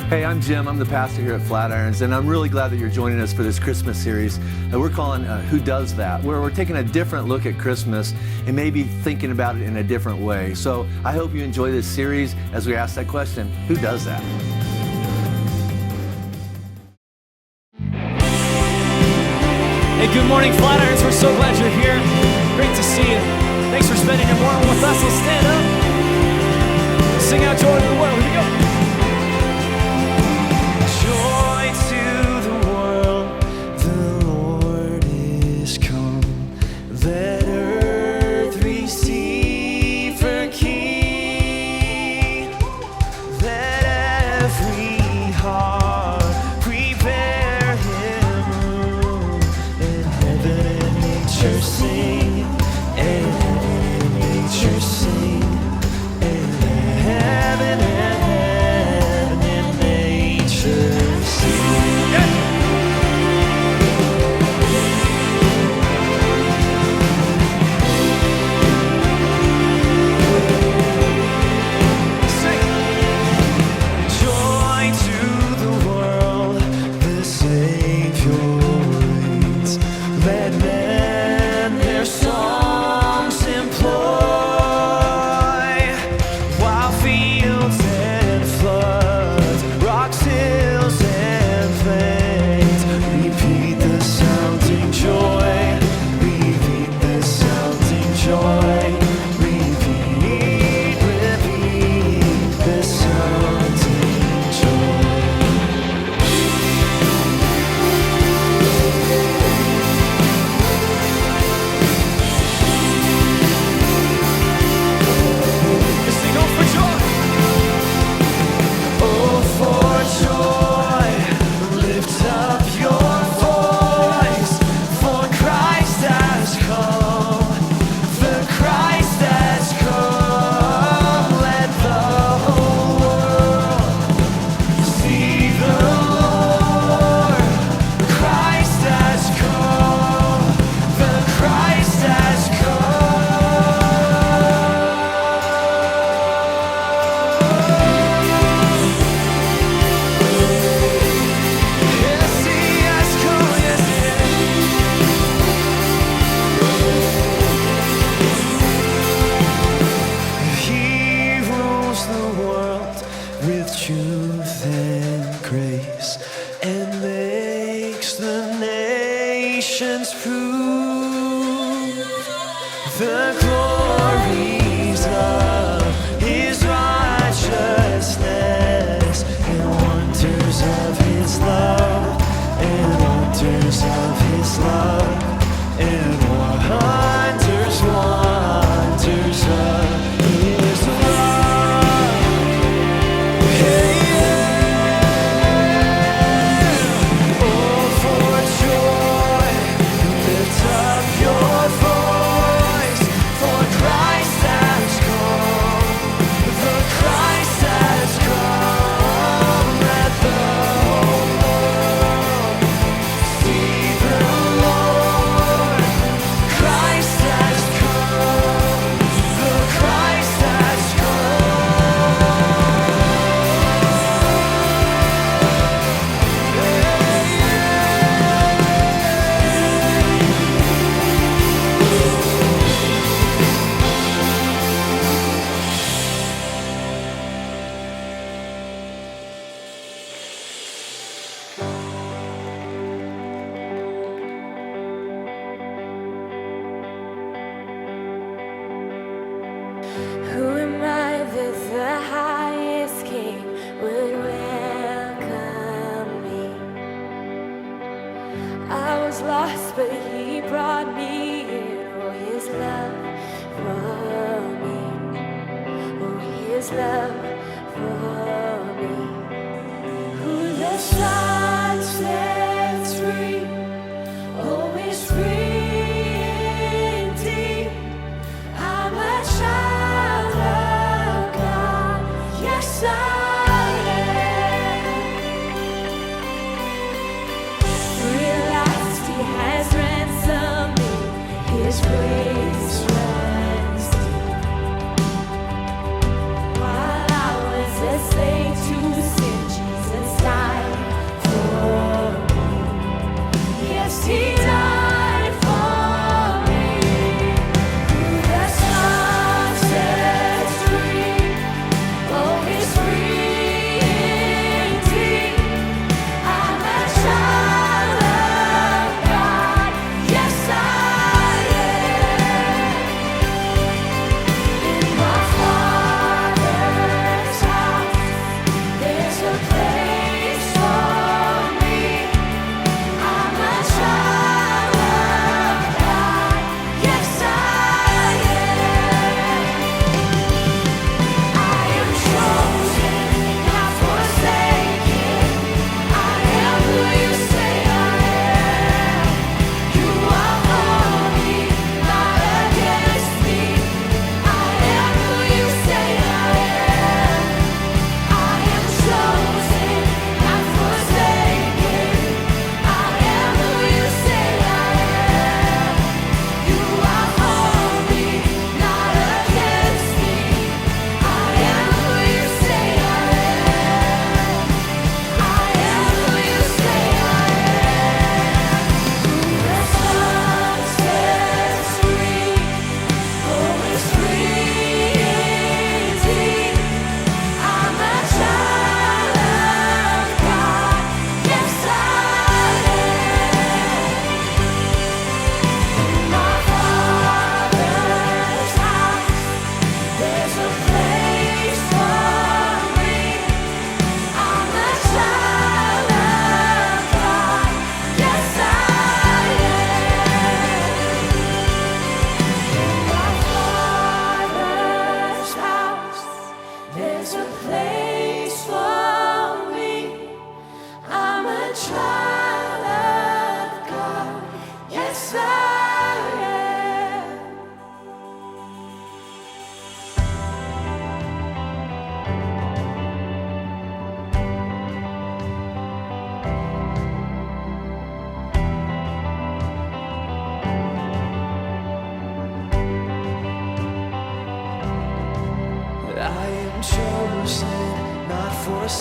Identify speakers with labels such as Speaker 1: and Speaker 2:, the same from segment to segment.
Speaker 1: Hey, I'm Jim. I'm the pastor here at Flatirons, and I'm really glad that you're joining us for this Christmas series that we're calling Who Does That?, where we're taking a different look at Christmas and maybe thinking about it in a different way. So I hope you enjoy this series as we ask that question, who does that?
Speaker 2: Hey, good morning, Flatirons. We're so glad you're here. Great to see you. Thanks for spending your morning with us. Let's stand up. Sing out joy to the world. Here we go. Joy to the world, the Lord is come. Let earth receive her King. Let every heart prepare him room. And heaven and nature sing. And heaven and nature sing. And heaven and
Speaker 3: While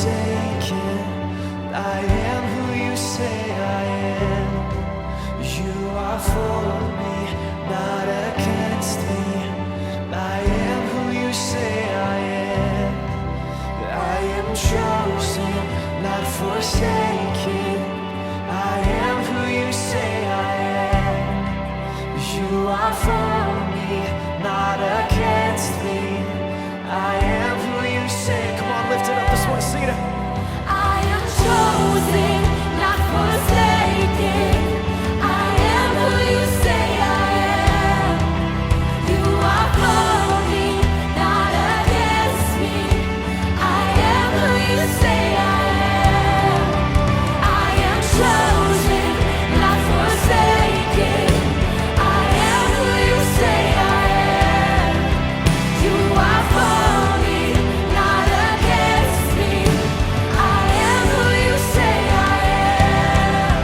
Speaker 2: forsaken. I am who you say I am. You are for me, not against me. I am who you say I am. I am chosen, not forsaken. I am who you say I am. You are for me, not against me. I am who you say. Come on, lift it up this morning, sing it.
Speaker 3: I am chosen, not forsaken. I am who you say I am. You are for me, not against me. I am who you say I am. I am chosen, not forsaken. I am who you say I am. You are for me, not against me. I am who you say I am.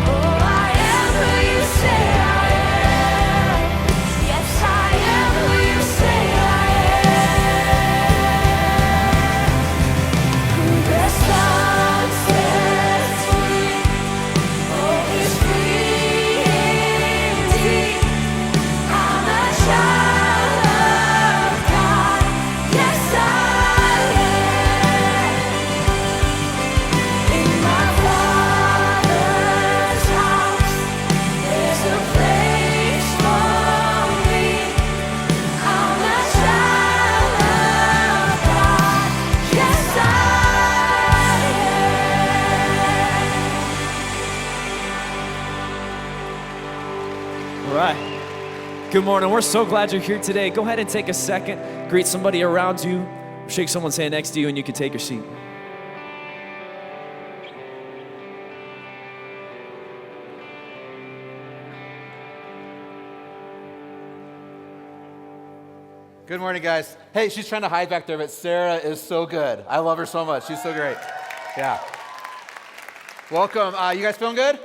Speaker 3: Oh, I am who you say I am. Yes, I am who you say I am. Who the Son sets free, oh, is free indeed. I'm a child of God. Yes, I am. In my Father's house, there's a place for me. I'm a child of God. Yes, I am.
Speaker 2: All right. Good morning. We're so glad you're here today. Go ahead and take a second, greet somebody around you, shake someone's hand next to you, and you can take your seat.
Speaker 4: Good morning, guys. Hey, she's trying to hide back there, but Sarah is so good. I love her so much. She's so great. Yeah. Welcome. You guys feeling good?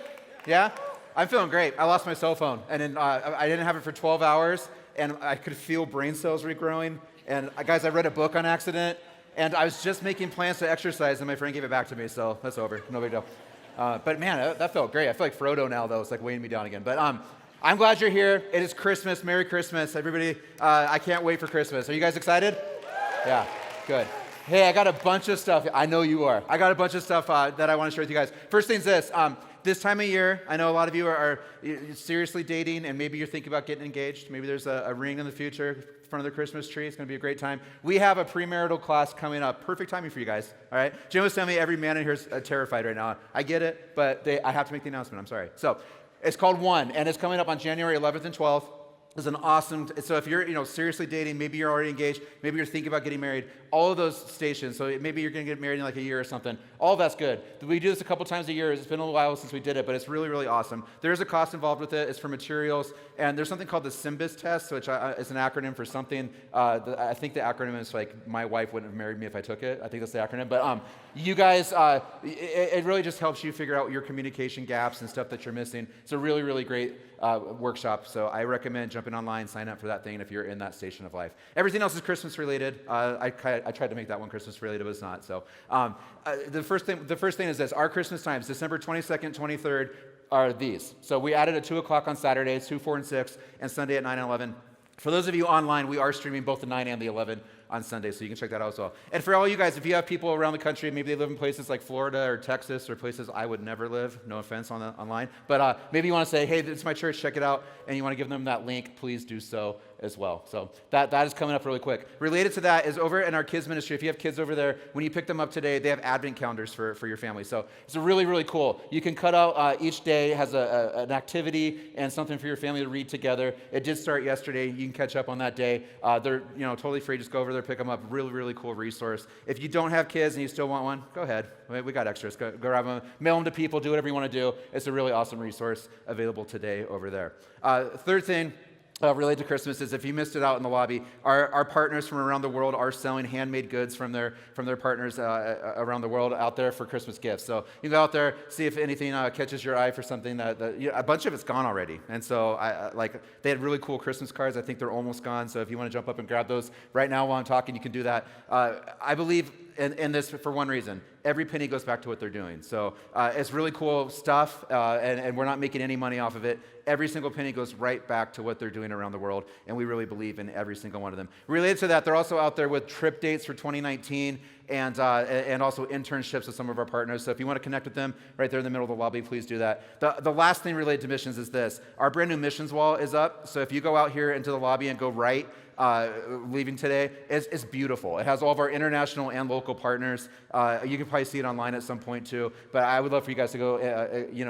Speaker 4: Yeah? I'm feeling great. I lost my cell phone, and then, I didn't have it for 12 hours, and I could feel brain cells regrowing. And guys, I read a book on accident, and I was just making plans to exercise, and my friend gave it back to me, so that's over. No big deal. But man, that felt great. I feel like Frodo now, though. It's like weighing me down again. But I'm glad you're here. It is Christmas. Merry Christmas, everybody. I can't wait for Christmas. Are you guys excited? Yeah, good. Hey, I got a bunch of stuff. I know you are. I got a bunch of stuff that I want to share with you guys. First thing's this. This time of year, I know a lot of you are seriously dating, and maybe you're thinking about getting engaged. Maybe there's a ring in the future in front of the Christmas tree. It's going to be a great time. We have a premarital class coming up. Perfect timing for you guys, all right? Jim was telling me every man in here is terrified right now. I get it, but I have to make the announcement. I'm sorry. So it's called One, and it's coming up on January 11th and 12th. It's an awesome, so if you're seriously dating, maybe you're already engaged, maybe you're thinking about getting married, all of those stations, so maybe you're going to get married in like a year or something, all of that's good. We do this a couple times a year. It's been a while since we did it, but it's really, really awesome. There is a cost involved with it. It's for materials, and there's something called the SYMBIS test, which is an acronym for something. I think the acronym is like, my wife wouldn't have married me if I took it. I think that's the acronym, but you guys, it really just helps you figure out your communication gaps and stuff that you're missing. It's a really, really great workshop, so I recommend jumping online, sign up for that thing if you're in that station of life. Everything else is Christmas related. I tried to make that one Christmas related, but it's not. So the first thing is this: our Christmas times, December 22nd, 23rd, are these. So we added at 2 o'clock on Saturdays, 2, 4, and 6, and Sunday at 9 and 11. For those of you online, we are streaming both the 9 and the 11 on Sunday, so you can check that out as well. And for all you guys, if you have people around the country, maybe they live in places like Florida or Texas or places I would never live, no offense online, but maybe you want to say, hey, it's my church, check it out, and you want to give them that link, please do so as well. So that is coming up really quick. Related to that is over in our kids ministry. If you have kids over there, when you pick them up today, they have Advent calendars for your family. So it's really, really cool. You can cut out each day has an activity and something for your family to read together. It did start yesterday. You can catch up on that day. They're totally free. Just go over there, pick them up. Really, really cool resource. If you don't have kids and you still want one, go ahead. We got extras. Go grab them, mail them to people, do whatever you want to do. It's a really awesome resource available today over there. Third thing, related to Christmas is if you missed it out in the lobby, our partners from around the world are selling handmade goods from their partners around the world out there for Christmas gifts. So you can go out there, see if anything catches your eye for something that a bunch of it's gone already. And so they had really cool Christmas cards. I think they're almost gone. So if you want to jump up and grab those right now while I'm talking, you can do that. I believe in this for one reason. Every penny goes back to what they're doing. So it's really cool stuff, and we're not making any money off of it. Every single penny goes right back to what they're doing around the world, and we really believe in every single one of them. Related to that, they're also out there with trip dates for 2019 and also internships with some of our partners. So if you want to connect with them right there in the middle of the lobby, please do that. The last thing related to missions is this. Our brand new missions wall is up. So if you go out here into the lobby and go right, leaving today, it's beautiful. It has all of our international and local partners. You can probably see it online at some point too, but I would love for you guys to go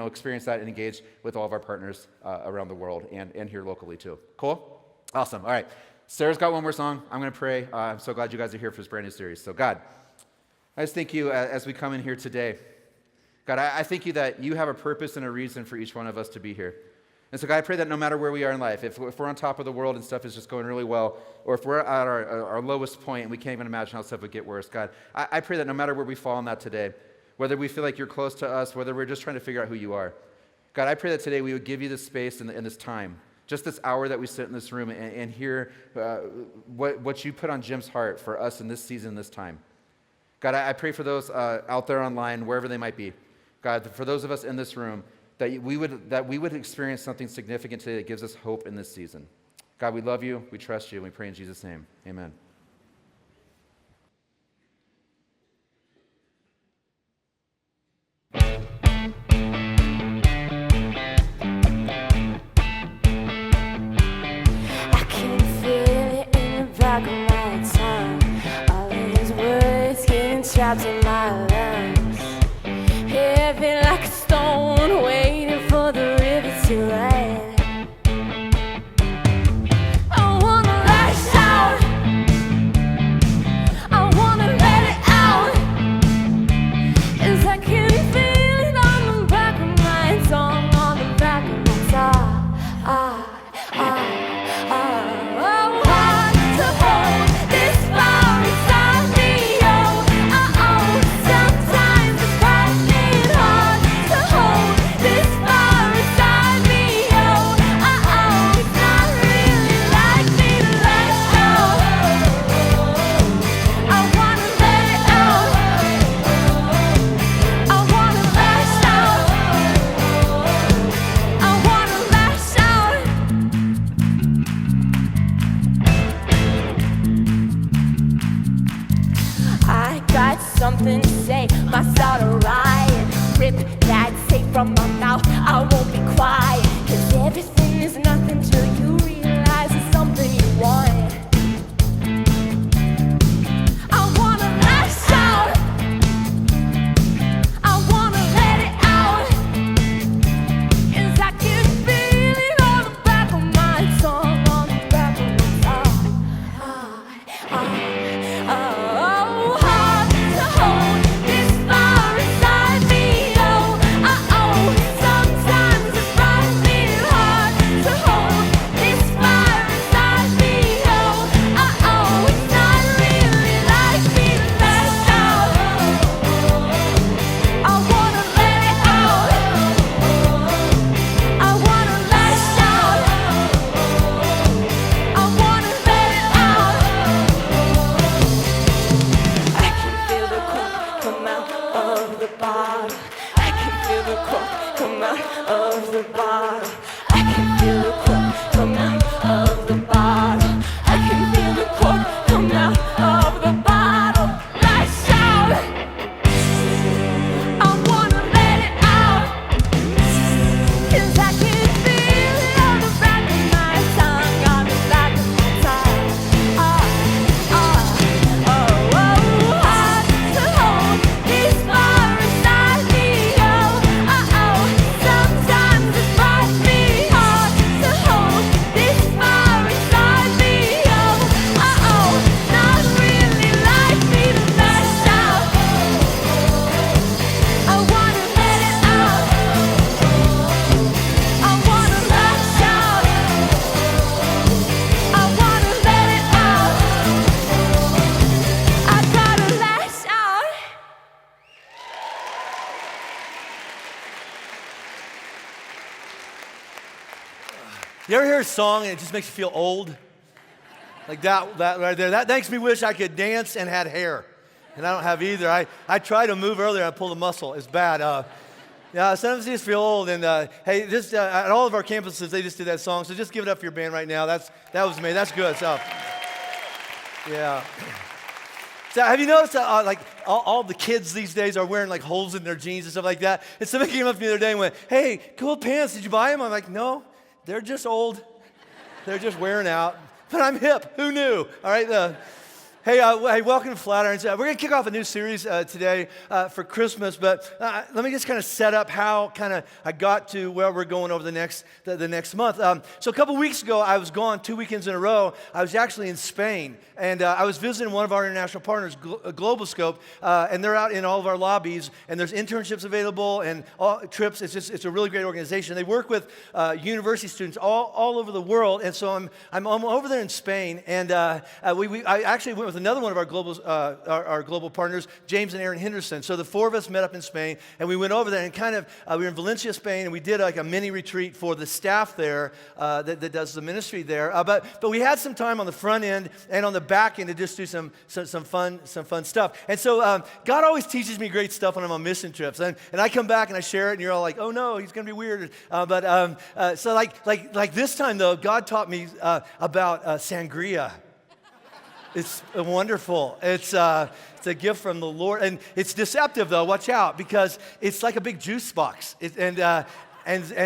Speaker 4: experience that and engage with all of our partners around the world and here locally too. Cool? Awesome. All right. Sarah's got one more song. I'm going to pray. I'm so glad you guys are here for this brand new series. So God, I just thank you as we come in here today. God, I thank you that you have a purpose and a reason for each one of us to be here. And so God, I pray that no matter where we are in life, if we're on top of the world and stuff is just going really well, or if we're at our lowest point and we can't even imagine how stuff would get worse, God, I pray that no matter where we fall in that today, whether we feel like you're close to us, whether we're just trying to figure out who you are, God, I pray that today we would give you this space and this time, just this hour that we sit in this room and hear what you put on Jim's heart for us in this season, this time. God, I pray for those out there online, wherever they might be. God, for those of us in this room, that we would experience something significant today that gives us hope in this season. God, we love you, we trust you, and we pray in Jesus' name. Amen.
Speaker 3: I can feel it in the back of my tongue. All of these words getting trapped in my lungs. Heavy like a stone, waiting for the river to run. I wanna lash out. I wanna let it out. 'Cause I can feel it on the back of my tongue, on the back of my tongue. Oh, hard to hold this fire inside me. Sometimes it's finding hard to hold this fire inside me. It's not really like me to let go. I wanna let it out. I wanna lash out. I wanna lash out. I got something to say, my start a riot. Rip that tape from my mouth, I won't be quiet. 'Cause everything is nothing till you realize it's something you want. I wanna lash out. I wanna let it out. 'Cause I can feel it on the back of my tongue, on the back of my tongue. Hard to hold this fire inside me. Sometimes it's finding hard to hold this fire inside me. It's not really like me to lash out. I wanna let it out. I wanna lash out. I wanna let it out. I can feel the cork come out of the bottle. I can feel the cork come out of the bottle. I can feel the cork come out of the bottle. I can feel the cork come out of the bottle. Lash out. I wanna let it out. 'Cause I can feel it on the back of my tongue, on the back of my tongue. Hard to hold this fire inside me. Sometimes it's finding hard to hold this fire inside me. Not really like me to lash out. I wanna let it out. I wanna lash out. I wanna let it out. I gotta lash out.
Speaker 1: You ever hear a song and it just makes you feel old? Like that right there. That makes me wish I could dance and had hair.
Speaker 5: And I don't have either. I tried to move earlier. I pulled a muscle. It's bad. Yeah, sometimes you just feel old. And hey, just at all of our campuses, they just did that song. So just give it up for your band right now. That was me. That's good stuff. Yeah. So have you noticed like all the kids these days are wearing like holes in their jeans and stuff like that? And somebody came up to me the other day and went, "Hey, cool pants. Did you buy them?" I'm like, "No, they're just old. They're just wearing out. But I'm hip. Who knew?" All right. Hey, welcome to Flatirons. We're going to kick off a new series today for Christmas, but let me just kind of set up how I got to where we're going over the next month. So a couple weeks ago, I was gone 2 weekends in a row. I was actually in Spain, and I was visiting one of our international partners, Global Scope, and they're out in all of our lobbies, and there's internships available and all trips. It's a really great organization. They work with university students all over the world, and so I'm over there in Spain, and I actually went with another one of our global partners, James and Aaron Henderson. So the four of us met up in Spain, and we went over there and we were in Valencia, Spain, and we did like a mini retreat for the staff there that does the ministry there. But we had some time on the front end and on the back end to just do some fun stuff. And so God always teaches me great stuff when I'm on mission trips, and I come back and I share it, and you're all like, "Oh no, he's gonna be weird." So like this time though, God taught me about sangria. It's wonderful. It's a gift from the Lord, and it's deceptive though. Watch out, because it's like a big juice box, and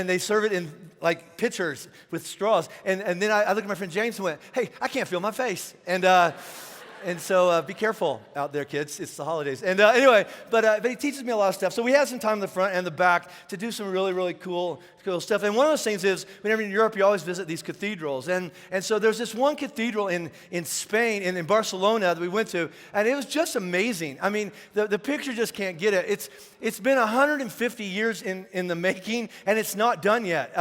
Speaker 5: they serve it in like pitchers with straws. And then I looked at my friend James and went, "Hey, I can't feel my face," and so be careful out there, kids. It's the holidays. And anyway, but he teaches me a lot of stuff. So we had some time in the front and the back to do some really, really cool stuff. And one of those things is, whenever you're in Europe, you always visit these cathedrals. And so there's this one cathedral in Spain, in Barcelona, that we went to, and it was just amazing. I mean, the picture just can't get it. It's been 150 years in the making, and it's not done yet.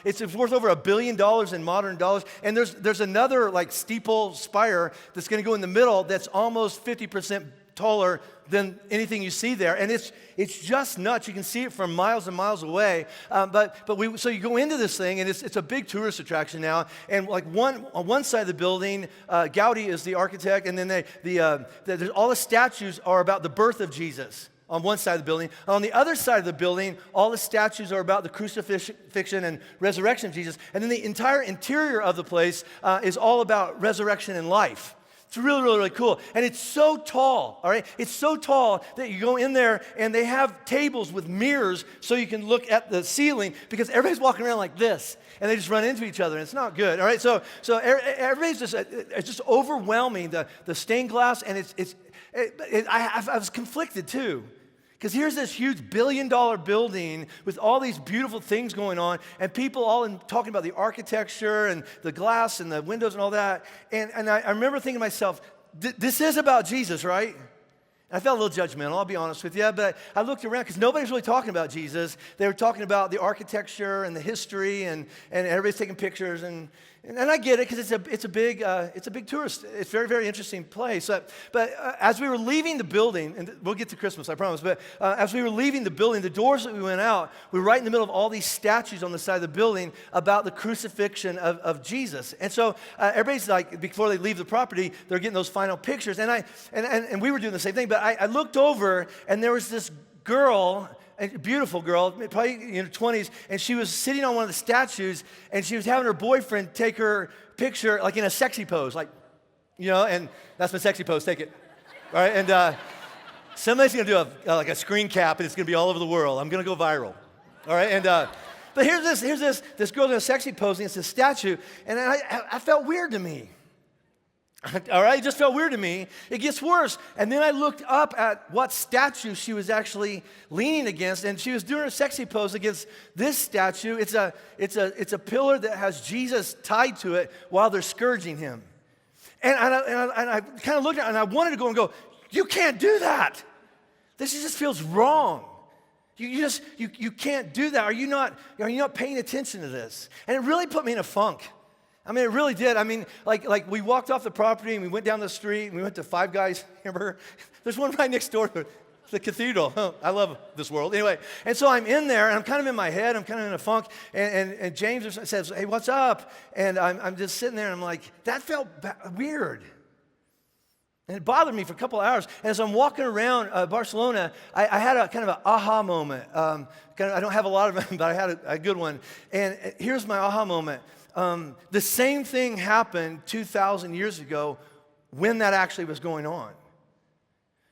Speaker 5: It's worth over $1 billion in modern dollars. And there's another like steeple spire that's going to go in the middle that's almost 50% taller than anything you see there, and it's just nuts. You can see it from miles and miles away. So you go into this thing, and it's a big tourist attraction now. And like on one side of the building, Gaudi is the architect, and then all the statues are about the birth of Jesus. On one side of the building. On the other side of the building, all the statues are about the crucifixion and resurrection of Jesus. And then the entire interior of the place is all about resurrection and life. It's really, really, really cool. And it's so tall, all right? It's so tall that you go in there and they have tables with mirrors so you can look at the ceiling, because everybody's walking around like this and they just run into each other, and it's not good, all right? So everybody's it's just overwhelming, the stained glass, and I was conflicted too. Because here's this huge $1 billion building with all these beautiful things going on, and people talking about the architecture and the glass and the windows and all that. And I remember thinking to myself, this is about Jesus, right? And I felt a little judgmental, I'll be honest with you, but I looked around because nobody's really talking about Jesus. They were talking about the architecture and the history, and everybody's taking pictures, and I get it, because it's a big tourist. It's a very, very interesting place. But as we were leaving the building, and we'll get to Christmas, I promise. But as we were leaving the building, the doors that we went out, we were right in the middle of all these statues on the side of the building about the crucifixion of Jesus. And so everybody's like, before they leave the property, they're getting those final pictures. And we were doing the same thing. But I looked over, and there was this girl. A beautiful girl, probably in her 20s, and she was sitting on one of the statues, and she was having her boyfriend take her picture, like in a sexy pose, like, and that's my sexy pose, take it. All right, and somebody's gonna do a screen cap, and it's gonna be all over the world. I'm gonna go viral. All right, and but here's this girl in a sexy pose, and it's a statue, and I felt weird to me. All right, it just felt weird to me. It gets worse. And then I looked up at what statue she was actually leaning against, and she was doing a sexy pose against this statue. It's a pillar that has Jesus tied to it while they're scourging him. And I kind of looked at it, and I wanted to go and go, "You can't do that. This just feels wrong. You can't do that. Are you not paying attention to this?" And it really put me in a funk. I mean, it really did. I mean, like we walked off the property and we went down the street and we went to Five Guys Hamburger. There's one right next door to the cathedral. Oh, I love this world. Anyway, and so I'm in there, and I'm kind of in my head. I'm kind of in a funk. And James says, "Hey, what's up?" And I'm just sitting there, and I'm like, that felt weird. And it bothered me for a couple of hours. And as I'm walking around Barcelona, I had a kind of an aha moment. I don't have a lot of them, but I had a good one. And here's my aha moment. The same thing happened 2,000 years ago when that actually was going on.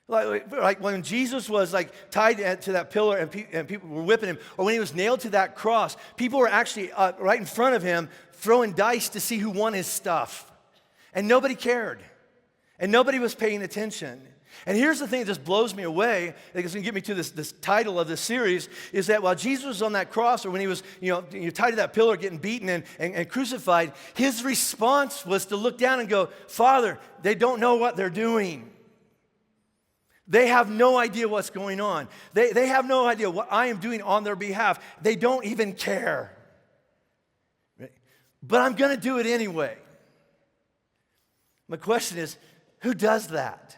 Speaker 5: Like when Jesus was like tied to that pillar and people were whipping him, or when he was nailed to that cross, people were actually right in front of him throwing dice to see who won his stuff. And nobody cared. And nobody was paying attention. And here's the thing that just blows me away, that's going to get me to this title of this series, is that while Jesus was on that cross, or when he was tied to that pillar getting beaten and crucified, his response was to look down and go, Father, they don't know what they're doing. They have no idea what's going on. They have no idea what I am doing on their behalf. They don't even care. But I'm going to do it anyway. My question is, who does that?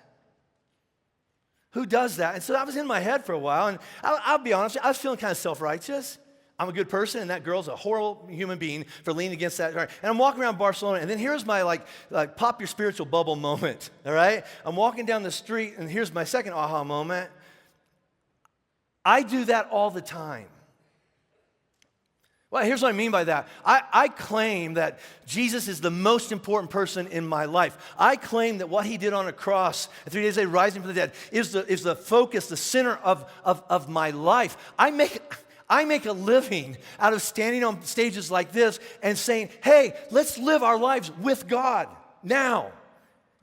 Speaker 5: Who does that? And so I was in my head for a while, and I'll be honest, I was feeling kind of self-righteous. I'm a good person, and that girl's a horrible human being for leaning against that. And I'm walking around Barcelona, and then here's my like pop your spiritual bubble moment, all right? I'm walking down the street, and here's my second aha moment. I do that all the time. Well, here's what I mean by that. I claim that Jesus is the most important person in my life. I claim that what he did on a cross, and 3 days later rising from the dead, is the focus, the center of my life. I make a living out of standing on stages like this and saying, hey, let's live our lives with God now.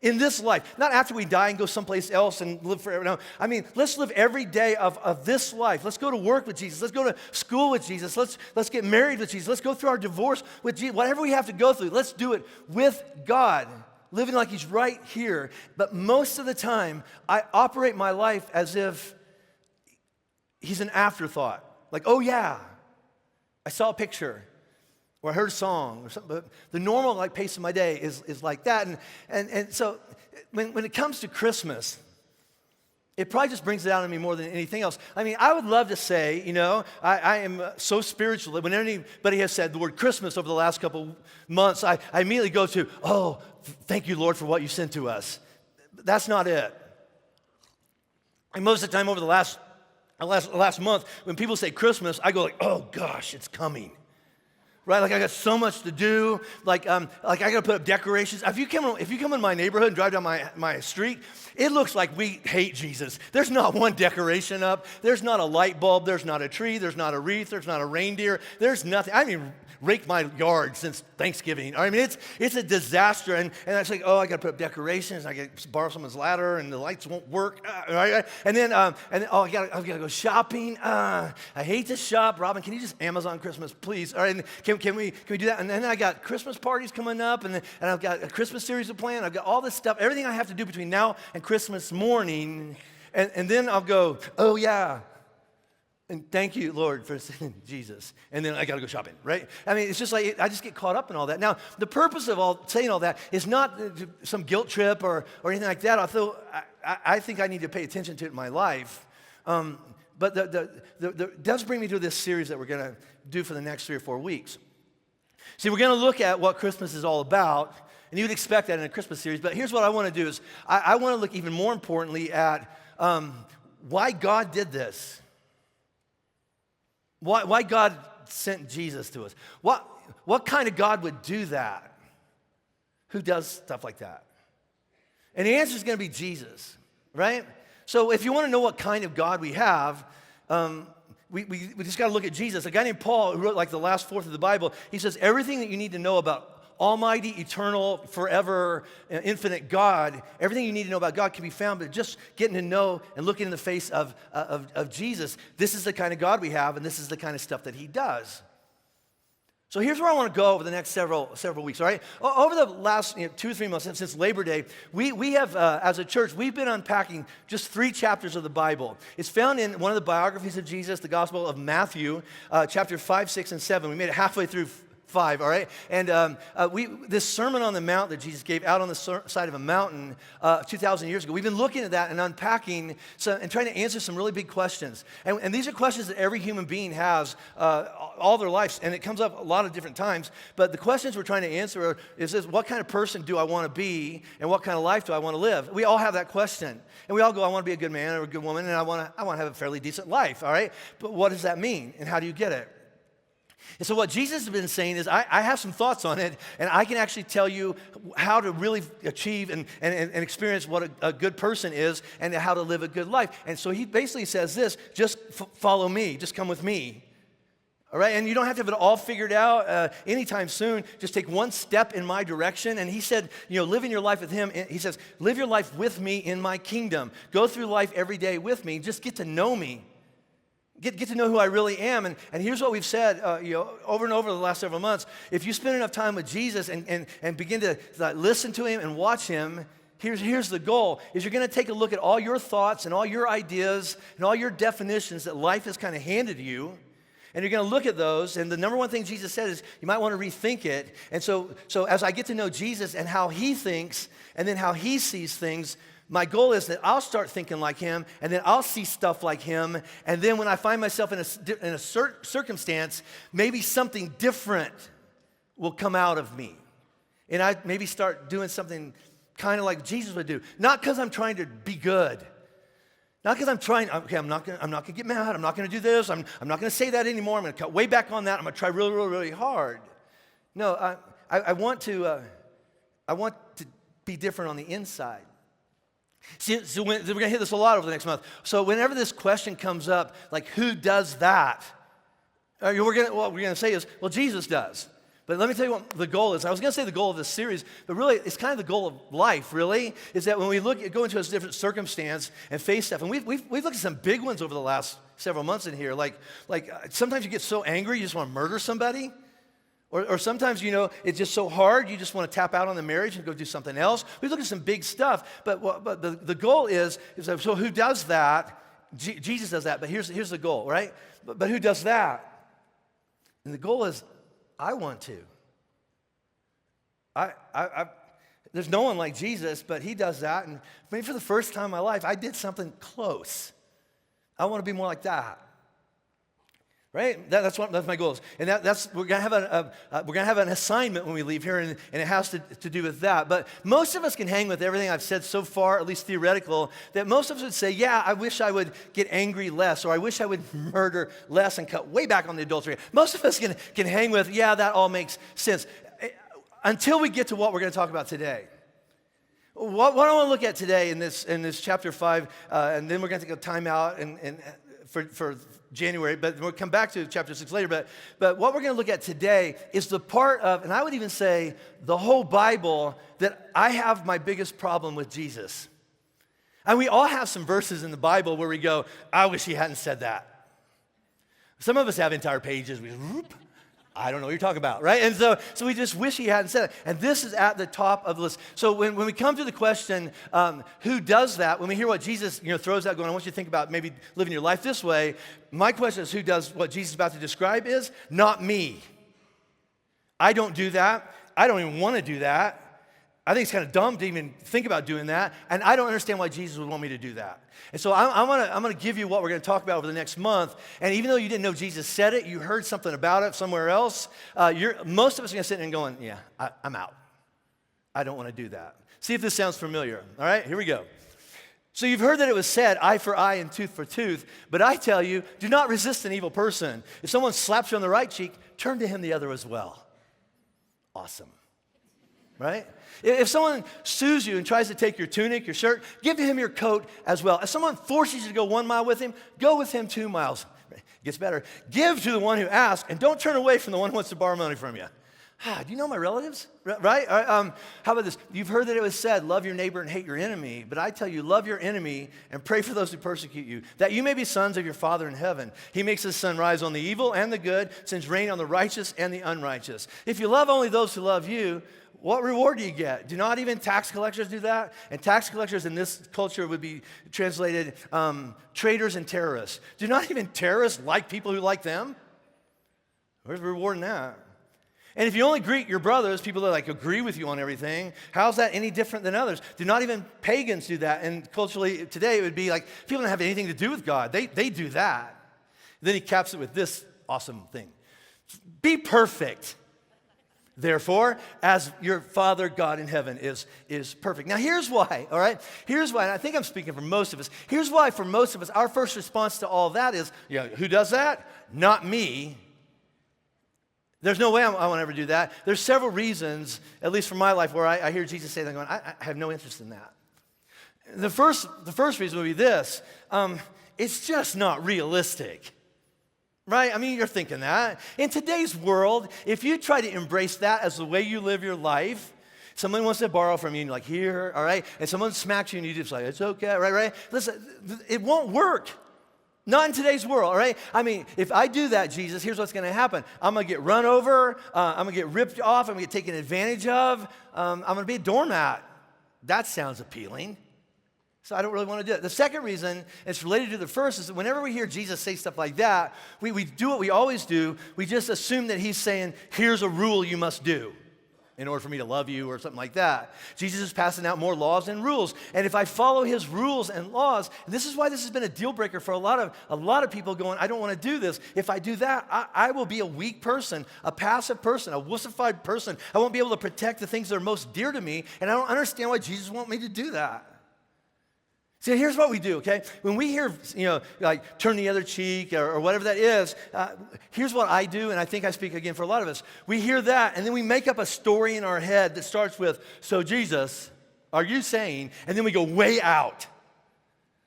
Speaker 5: In this life, not after we die and go someplace else and live forever. No, I mean, let's live every day of this life. Let's go to work with Jesus. Let's go to school with Jesus. Let's get married with Jesus. Let's go through our divorce with Jesus. Whatever we have to go through, let's do it with God, living like he's right here. But most of the time, I operate my life as if he's an afterthought. Like, oh yeah, I saw a picture. Or I heard a song or something, but the normal like pace of my day is like that. And so when it comes to Christmas, it probably just brings it out of me more than anything else. I mean, I would love to say, I am so spiritual that when anybody has said the word Christmas over the last couple months, I immediately go to, oh, thank you, Lord, for what you sent to us. That's not it. And most of the time over the last month, when people say Christmas, I go like, oh gosh, it's coming. Right, like I got so much to do. Like I got to put up decorations. If you come in my neighborhood and drive down my street, it looks like we hate Jesus. There's not one decoration up. There's not a light bulb. There's not a tree. There's not a wreath. There's not a reindeer. There's nothing. I haven't even raked my yard since Thanksgiving. I mean, it's a disaster. And it's like, oh, I got to put up decorations. I got to borrow someone's ladder, and the lights won't work. Right? And then oh, I got to go shopping. I hate to shop. Robin, can you just Amazon Christmas, please? All right, and can we do that? And then I got Christmas parties coming up, and I've got a Christmas series to plan. I've got all this stuff, everything I have to do between now and Christmas morning. And then I'll go, oh yeah. And thank you, Lord, for sending Jesus. And then I got to go shopping, right? I mean, it's just like, I just get caught up in all that. Now, the purpose of saying all that is not some guilt trip or anything like that. Although I think I need to pay attention to it in my life. But that does bring me to this series that we're going to do for the next 3 or 4 weeks. See, we're going to look at what Christmas is all about. And you'd expect that in a Christmas series. But here's what I want to do is I want to look even more importantly at why God did this. Why God sent Jesus to us? What kind of God would do that? Who does stuff like that? And the answer is going to be Jesus, right? So if you want to know what kind of God we have, we just got to look at Jesus. A guy named Paul, who wrote like the last fourth of the Bible, he says everything that you need to know about almighty, eternal, forever, infinite God, everything you need to know about God can be found, but just getting to know and looking in the face of Jesus, this is the kind of God we have, and this is the kind of stuff that he does. So here's where I want to go over the next several weeks, all right? Over the last 2 or 3 months, since Labor Day, we have, as a church, we've been unpacking just 3 chapters of the Bible. It's found in one of the biographies of Jesus, the Gospel of Matthew, chapter 5, 6, and 7. We made it halfway through 5, all right? And this Sermon on the Mount that Jesus gave out on the side of a mountain 2,000 years ago, we've been looking at that and unpacking and trying to answer some really big questions. And these are questions that every human being has all their lives, and it comes up a lot of different times. But the questions we're trying to answer is this: what kind of person do I want to be, and what kind of life do I want to live? We all have that question. And we all go, I want to be a good man or a good woman, and I want to have a fairly decent life, all right? But what does that mean, and how do you get it? And so what Jesus has been saying is, I have some thoughts on it, and I can actually tell you how to really achieve and experience what a good person is and how to live a good life. And so he basically says this: just follow me, just come with me. All right, and you don't have to have it all figured out anytime soon. Just take one step in my direction. And he said, living your life with him, he says, live your life with me in my kingdom. Go through life every day with me. Just get to know me. Get to know who I really am. And here's what we've said over and over the last several months. If you spend enough time with Jesus and begin to listen to him and watch him, here's the goal, is you're going to take a look at all your thoughts and all your ideas and all your definitions that life has kind of handed you. And you're going to look at those, and the number one thing Jesus said is you might want to rethink it. And so as I get to know Jesus and how he thinks and then how he sees things, my goal is that I'll start thinking like him, and then I'll see stuff like him, and then when I find myself in a circumstance, maybe something different will come out of me. And I maybe start doing something kind of like Jesus would do. Not because I'm trying to be good. Not because I'm trying, okay, I'm not gonna get mad, I'm not gonna do this, I'm not gonna say that anymore, I'm gonna cut way back on that, I'm gonna try really, really, really hard. No, I want to be different on the inside. See, so we're gonna hit this a lot over the next month. So whenever this question comes up, like who does that? What we're gonna say is, well, Jesus does. But let me tell you what the goal is. I was going to say the goal of this series, but really it's kind of the goal of life, really, is that when we go into a different circumstance and face stuff, and we've looked at some big ones over the last several months in here, like sometimes you get so angry you just want to murder somebody, or sometimes, it's just so hard you just want to tap out on the marriage and go do something else. We look at some big stuff, but the goal is that, so who does that? Jesus does that, but here's the goal, right? But who does that? And the goal is, I want to. There's no one like Jesus, but he does that. And maybe for the first time in my life, I did something close. I want to be more like that. Right? That's my goals. And we're gonna have an assignment when we leave here, and it has to do with that. But most of us can hang with everything I've said so far, at least theoretical, that most of us would say, yeah, I wish I would get angry less, or I wish I would murder less and cut way back on the adultery. Most of us can hang with, yeah, that all makes sense. Until we get to what we're going to talk about today. What I want to look at today in this chapter 5, and then we're going to take a time out for January, but we'll come back to chapter 6 later. But what we're going to look at today is the part of, and I would even say the whole Bible, that I have my biggest problem with Jesus. And we all have some verses in the Bible where we go, I wish he hadn't said that. Some of us have entire pages. We whoop, I don't know what you're talking about, right? And so we just wish he hadn't said it. And this is at the top of the list. So when we come to the question, who does that? When we hear what Jesus throws out going, I want you to think about maybe living your life this way. My question is, who does what Jesus is about to describe is? Not me. I don't do that. I don't even want to do that. I think it's kind of dumb to even think about doing that. And I don't understand why Jesus would want me to do that. And so I'm going to give you what we're going to talk about over the next month. And even though you didn't know Jesus said it, you heard something about it somewhere else, most of us are going to sit there and going, yeah, I'm out. I don't want to do that. See if this sounds familiar. All right, here we go. So you've heard that it was said, eye for eye and tooth for tooth. But I tell you, do not resist an evil person. If someone slaps you on the right cheek, turn to him the other as well. Awesome. Right? If someone sues you and tries to take your tunic, your shirt, give him your coat as well. If someone forces you to go 1 mile with him, go with him 2 miles. It gets better. Give to the one who asks, and don't turn away from the one who wants to borrow money from you. Do you know my relatives? Right? How about this? You've heard that it was said, love your neighbor and hate your enemy. But I tell you, love your enemy and pray for those who persecute you, that you may be sons of your Father in heaven. He makes his sun rise on the evil and the good, sends rain on the righteous and the unrighteous. If you love only those who love you, what reward do you get? Do not even tax collectors do that? And tax collectors in this culture would be translated traitors and terrorists. Do not even terrorists like people who like them? Where's the reward in that? And if you only greet your brothers, people that like agree with you on everything, how's that any different than others? Do not even pagans do that? And culturally today it would be like people don't have anything to do with God. They do that. Then he caps it with this awesome thing. Be perfect, therefore, as your Father God in heaven is perfect. Now here's why, all right? Here's why, and I think I'm speaking for most of us. Here's why for most of us, our first response to all that is, who does that? Not me. There's no way I want to ever do that. There's several reasons, at least for my life, where I hear Jesus say that, going, I have no interest in that. The first reason would be this. It's just not realistic. Right? I mean, you're thinking that. In today's world, if you try to embrace that as the way you live your life, someone wants to borrow from you and you're like, here, all right? And someone smacks you and you just like, it's okay, right? Listen, it won't work. Not in today's world, all right? I mean, if I do that, Jesus, here's what's going to happen. I'm going to get run over. I'm going to get ripped off. I'm going to get taken advantage of. I'm going to be a doormat. That sounds appealing. So I don't really want to do it. The second reason, it's related to the first, is that whenever we hear Jesus say stuff like that, we do what we always do. We just assume that he's saying, here's a rule you must do in order for me to love you or something like that. Jesus is passing out more laws and rules. And if I follow his rules and laws, and this is why this has been a deal breaker for a lot of people going, I don't want to do this. If I do that, I will be a weak person, a passive person, a wussified person. I won't be able to protect the things that are most dear to me, and I don't understand why Jesus wants me to do that. See, here's what we do, okay? When we hear, like turn the other cheek or whatever that is, here's what I do, and I think I speak again for a lot of us. We hear that, and then we make up a story in our head that starts with, so Jesus, are you saying, and then we go way out.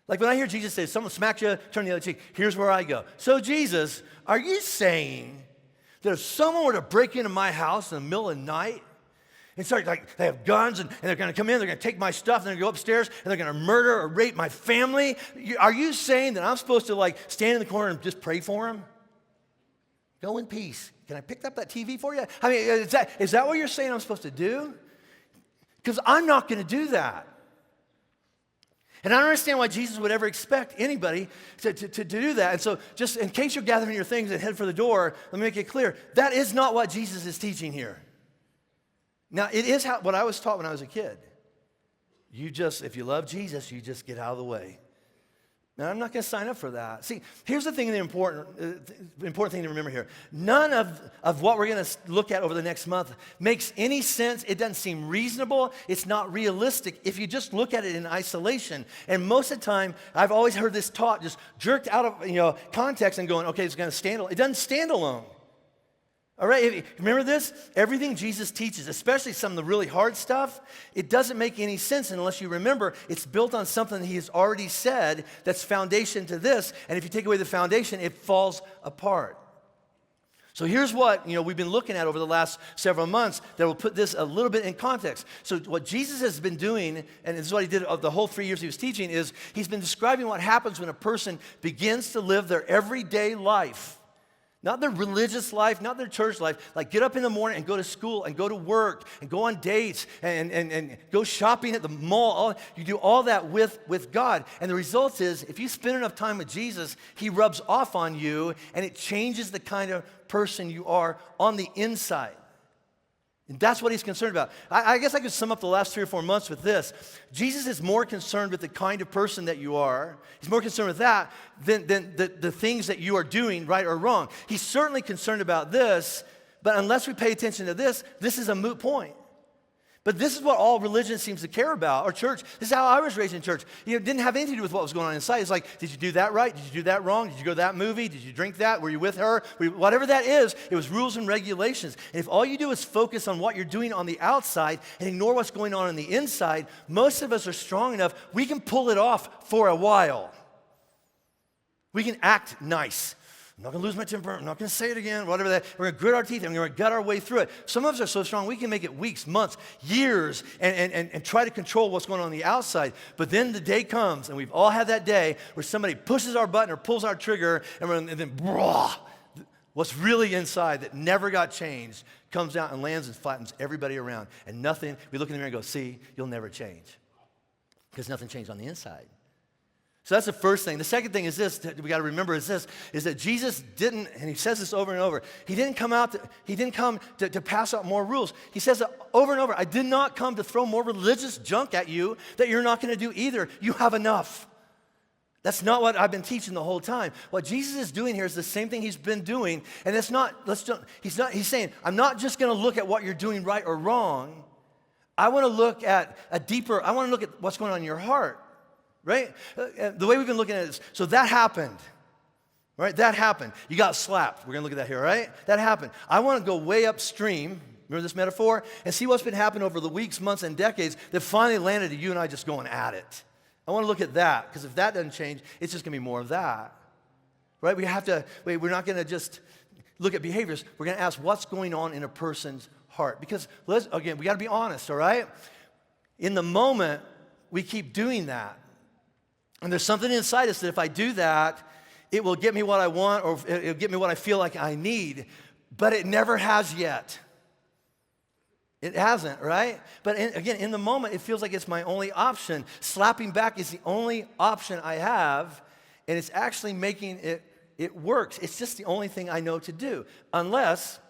Speaker 5: Like when I hear Jesus say, someone smacks you, turn the other cheek, here's where I go. So Jesus, are you saying that if someone were to break into my house in the middle of the night, and start, like, they have guns, and they're going to come in, they're going to take my stuff, and they're going to go upstairs, and they're going to murder or rape my family? Are you saying that I'm supposed to, like, stand in the corner and just pray for them? Go in peace. Can I pick up that TV for you? I mean, is that what you're saying I'm supposed to do? Because I'm not going to do that. And I don't understand why Jesus would ever expect anybody to do that. And so just in case you're gathering your things and head for the door, let me make it clear. That is not what Jesus is teaching here. Now, it is what I was taught when I was a kid. If you love Jesus, you just get out of the way. Now, I'm not going to sign up for that. See, here's the thing, the important thing to remember here. None of what we're going to look at over the next month makes any sense. It doesn't seem reasonable. It's not realistic if you just look at it in isolation. And most of the time, I've always heard this taught just jerked out of context and going, okay, it's going to stand alone. It doesn't stand alone. All right, remember this? Everything Jesus teaches, especially some of the really hard stuff, it doesn't make any sense unless you remember it's built on something he has already said that's foundation to this. And if you take away the foundation, it falls apart. So here's what we've been looking at over the last several months that will put this a little bit in context. So what Jesus has been doing, and this is what he did of the whole 3 years he was teaching, is he's been describing what happens when a person begins to live their everyday life. Not their religious life, not their church life. Like get up in the morning and go to school and go to work and go on dates and go shopping at the mall. You do all that with God. And the result is if you spend enough time with Jesus, he rubs off on you and it changes the kind of person you are on the inside. And that's what he's concerned about. I guess I could sum up the last 3 or 4 months with this. Jesus is more concerned with the kind of person that you are. He's more concerned with that than the things that you are doing, right or wrong. He's certainly concerned about this, but unless we pay attention to this is a moot point. But this is what all religion seems to care about, or church. This is how I was raised in church. It didn't have anything to do with what was going on inside. It's like, did you do that right? Did you do that wrong? Did you go to that movie? Did you drink that? Were you with her? Whatever that is, it was rules and regulations. And if all you do is focus on what you're doing on the outside and ignore what's going on the inside, most of us are strong enough, we can pull it off for a while. We can act nice. I'm not going to lose my temper. I'm not going to say it again, whatever that. We're going to grit our teeth and we're going to gut our way through it. Some of us are so strong, we can make it weeks, months, years, and try to control what's going on the outside. But then the day comes, and we've all had that day, where somebody pushes our button or pulls our trigger, and then, what's really inside that never got changed comes out and lands and flattens everybody around. And we look in the mirror and go, see, you'll never change. Because nothing changed on the inside. So that's the first thing. The second thing is this, that we got to remember is this, is that Jesus didn't, and he says this over and over, he didn't come to pass out more rules. He says it over and over, I did not come to throw more religious junk at you that you're not going to do either. You have enough. That's not what I've been teaching the whole time. What Jesus is doing here is the same thing he's been doing, and it's not, he's saying, I'm not just going to look at what you're doing right or wrong. I want to look at I want to look at what's going on in your heart. Right? The way we've been looking at it is, so that happened, right? That happened. You got slapped. We're going to look at that here, right? That happened. I want to go way upstream, remember this metaphor, and see what's been happening over the weeks, months, and decades that finally landed to you and I just going at it. I want to look at that, because if that doesn't change, it's just going to be more of that, right? We're not going to just look at behaviors. We're going to ask what's going on in a person's heart. Because, again, we got to be honest, all right? In the moment, we keep doing that. And there's something inside us that if I do that, it will get me what I want or it'll get me what I feel like I need. But it never has yet. It hasn't, right? But again, in the moment, it feels like it's my only option. Slapping back is the only option I have, and it's actually making it works. It's just the only thing I know to do. Unless,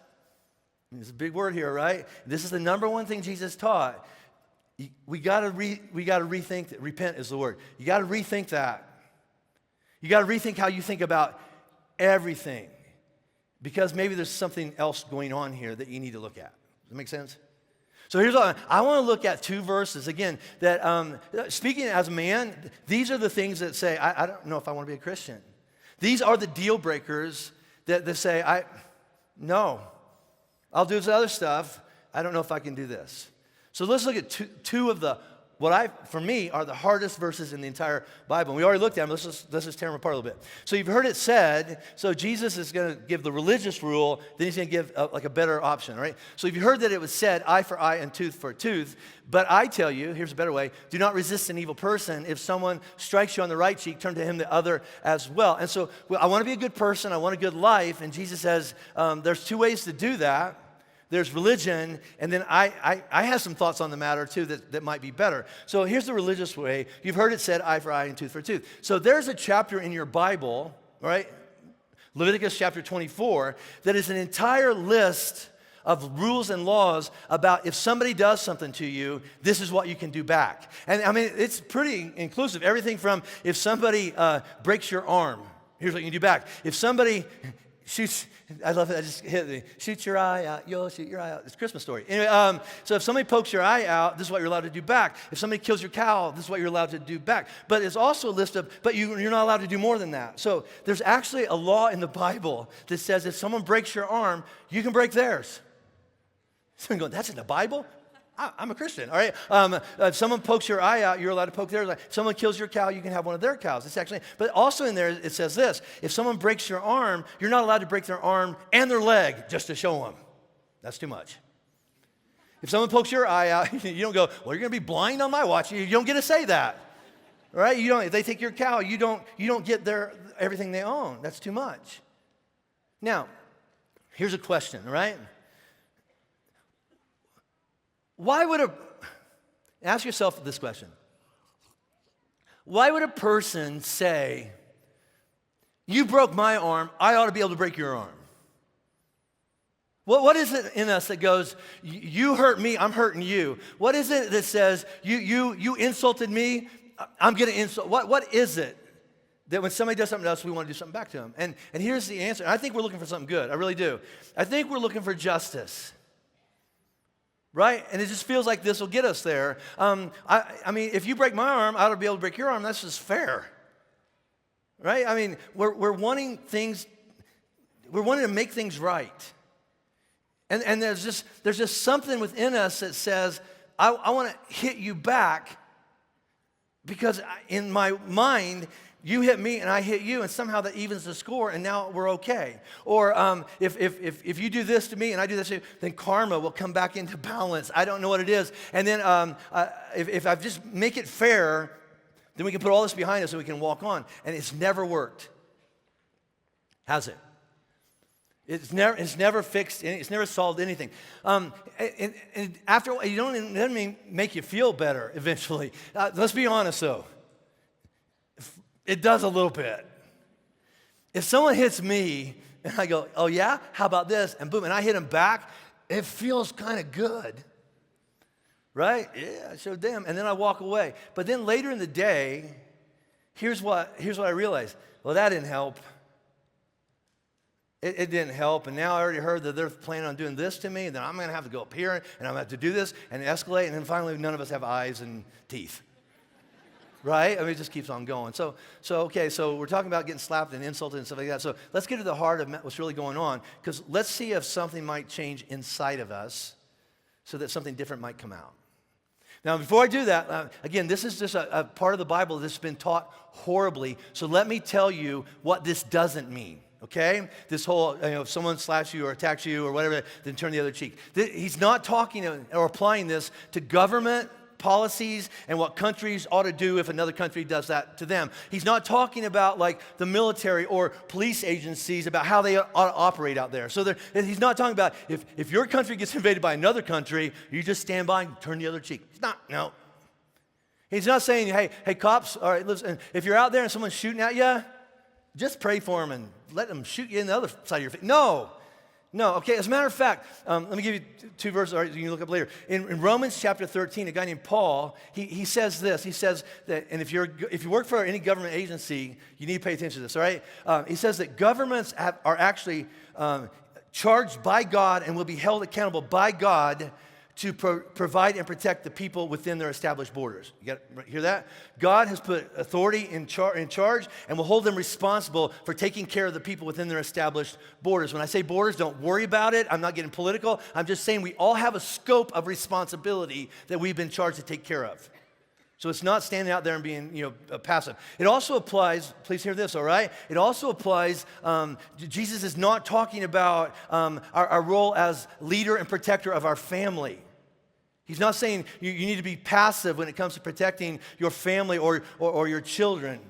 Speaker 5: there's a big word here, right? This is the number one thing Jesus taught. We got to rethink that. Repent is the word. You got to rethink that. You got to rethink how you think about everything, because maybe there's something else going on here that you need to look at. Does that make sense? So here's what I want to look at, 2 verses again. That speaking as a man, these are the things that say I don't know if I want to be a Christian. These are the deal breakers that say no, I'll do this other stuff. I don't know if I can do this. So let's look at two of the, for me, are the hardest verses in the entire Bible. And we already looked at them. Let's just tear them apart a little bit. So you've heard it said, so Jesus is going to give the religious rule, then he's going to give a better option, right? So you've heard that it was said, eye for eye and tooth for tooth. But I tell you, here's a better way, do not resist an evil person. If someone strikes you on the right cheek, turn to him the other as well. And so I want to be a good person. I want a good life. And Jesus says there's 2 ways to do that. There's religion, and then I have some thoughts on the matter, too, that might be better. So here's the religious way. You've heard it said, eye for eye and tooth for tooth. So there's a chapter in your Bible, right, Leviticus chapter 24, that is an entire list of rules and laws about if somebody does something to you, this is what you can do back. And, I mean, it's pretty inclusive. Everything from if somebody breaks your arm, here's what you can do back. If somebody shoots, I love it, I just hit me. Shoot your eye out, you'll shoot your eye out. It's a Christmas story. Anyway, so if somebody pokes your eye out, this is what you're allowed to do back. If somebody kills your cow, this is what you're allowed to do back. But it's also a list of, but you're not allowed to do more than that. So there's actually a law in the Bible that says if someone breaks your arm, you can break theirs. Someone going, that's in the Bible? I'm a Christian, all right? If someone pokes your eye out, you're allowed to poke theirs. If someone kills your cow, you can have one of their cows. It's actually, but also in there, it says this. If someone breaks your arm, you're not allowed to break their arm and their leg just to show them. That's too much. If someone pokes your eye out, you don't go, well, you're going to be blind on my watch. You don't get to say that, right? You don't. If they take your cow, you don't get everything they own. That's too much. Now, here's a question, all right? Why would ask yourself this question. Why would a person say, you broke my arm, I ought to be able to break your arm? What is it in us that goes, you hurt me, I'm hurting you? What is it that says, you insulted me, I'm going to insult? What is it that when somebody does something to us, we want to do something back to them? And here's the answer. I think we're looking for something good. I really do. I think we're looking for justice. Right? And it just feels like this will get us there. I mean, if you break my arm, I ought to be able to break your arm. That's just fair. Right? I mean, we're wanting to make things right. And there's just something within us that says, I want to hit you back because in my mind, you hit me and I hit you, and somehow that evens the score, and now we're okay. Or if you do this to me and I do this to you, then karma will come back into balance. I don't know what it is. And then if I just make it fair, then we can put all this behind us and we can walk on. And it's never worked. Has it? It's never fixed. It's never solved anything. And after it doesn't make you feel better eventually. Let's be honest though. It does a little bit. If someone hits me and I go, oh yeah, how about this? And boom, and I hit them back, it feels kind of good. Right? Yeah, so damn. And then I walk away. But then later in the day, here's what I realized. Well, that didn't help. It didn't help, and now I already heard that they're planning on doing this to me, and then I'm going to have to go up here, and I'm going to have to do this, and escalate, and then finally none of us have eyes and teeth. Right? I mean, it just keeps on going. So we're talking about getting slapped and insulted and stuff like that. So let's get to the heart of what's really going on, because let's see if something might change inside of us so that something different might come out. Now, before I do that, again, this is just a part of the Bible that's been taught horribly, so let me tell you what this doesn't mean. Okay? This whole, if someone slaps you or attacks you or whatever, then turn the other cheek. He's not talking or applying this to government policies and what countries ought to do if another country does that to them. He's not talking about like the military or police agencies about how they ought to operate out there. So he's not talking about if your country gets invaded by another country, you just stand by and turn the other cheek. He's not, no. He's not saying, hey, cops, all right, listen, if you're out there and someone's shooting at you, just pray for them and let them shoot you in the other side of your face. No. Okay, as a matter of fact, let me give you two verses, all right, you can look up later. In Romans chapter 13, a guy named Paul, he says this. He says that, and if you work for any government agency, you need to pay attention to this, all right? He says that governments are actually charged by God and will be held accountable by God to provide and protect the people within their established borders. You hear that? God has put authority in charge and will hold them responsible for taking care of the people within their established borders. When I say borders, don't worry about it. I'm not getting political. I'm just saying we all have a scope of responsibility that we've been charged to take care of. So it's not standing out there and being, passive. It also applies, please hear this, all right? It also applies, Jesus is not talking about our role as leader and protector of our family. He's not saying you need to be passive when it comes to protecting your family or your children.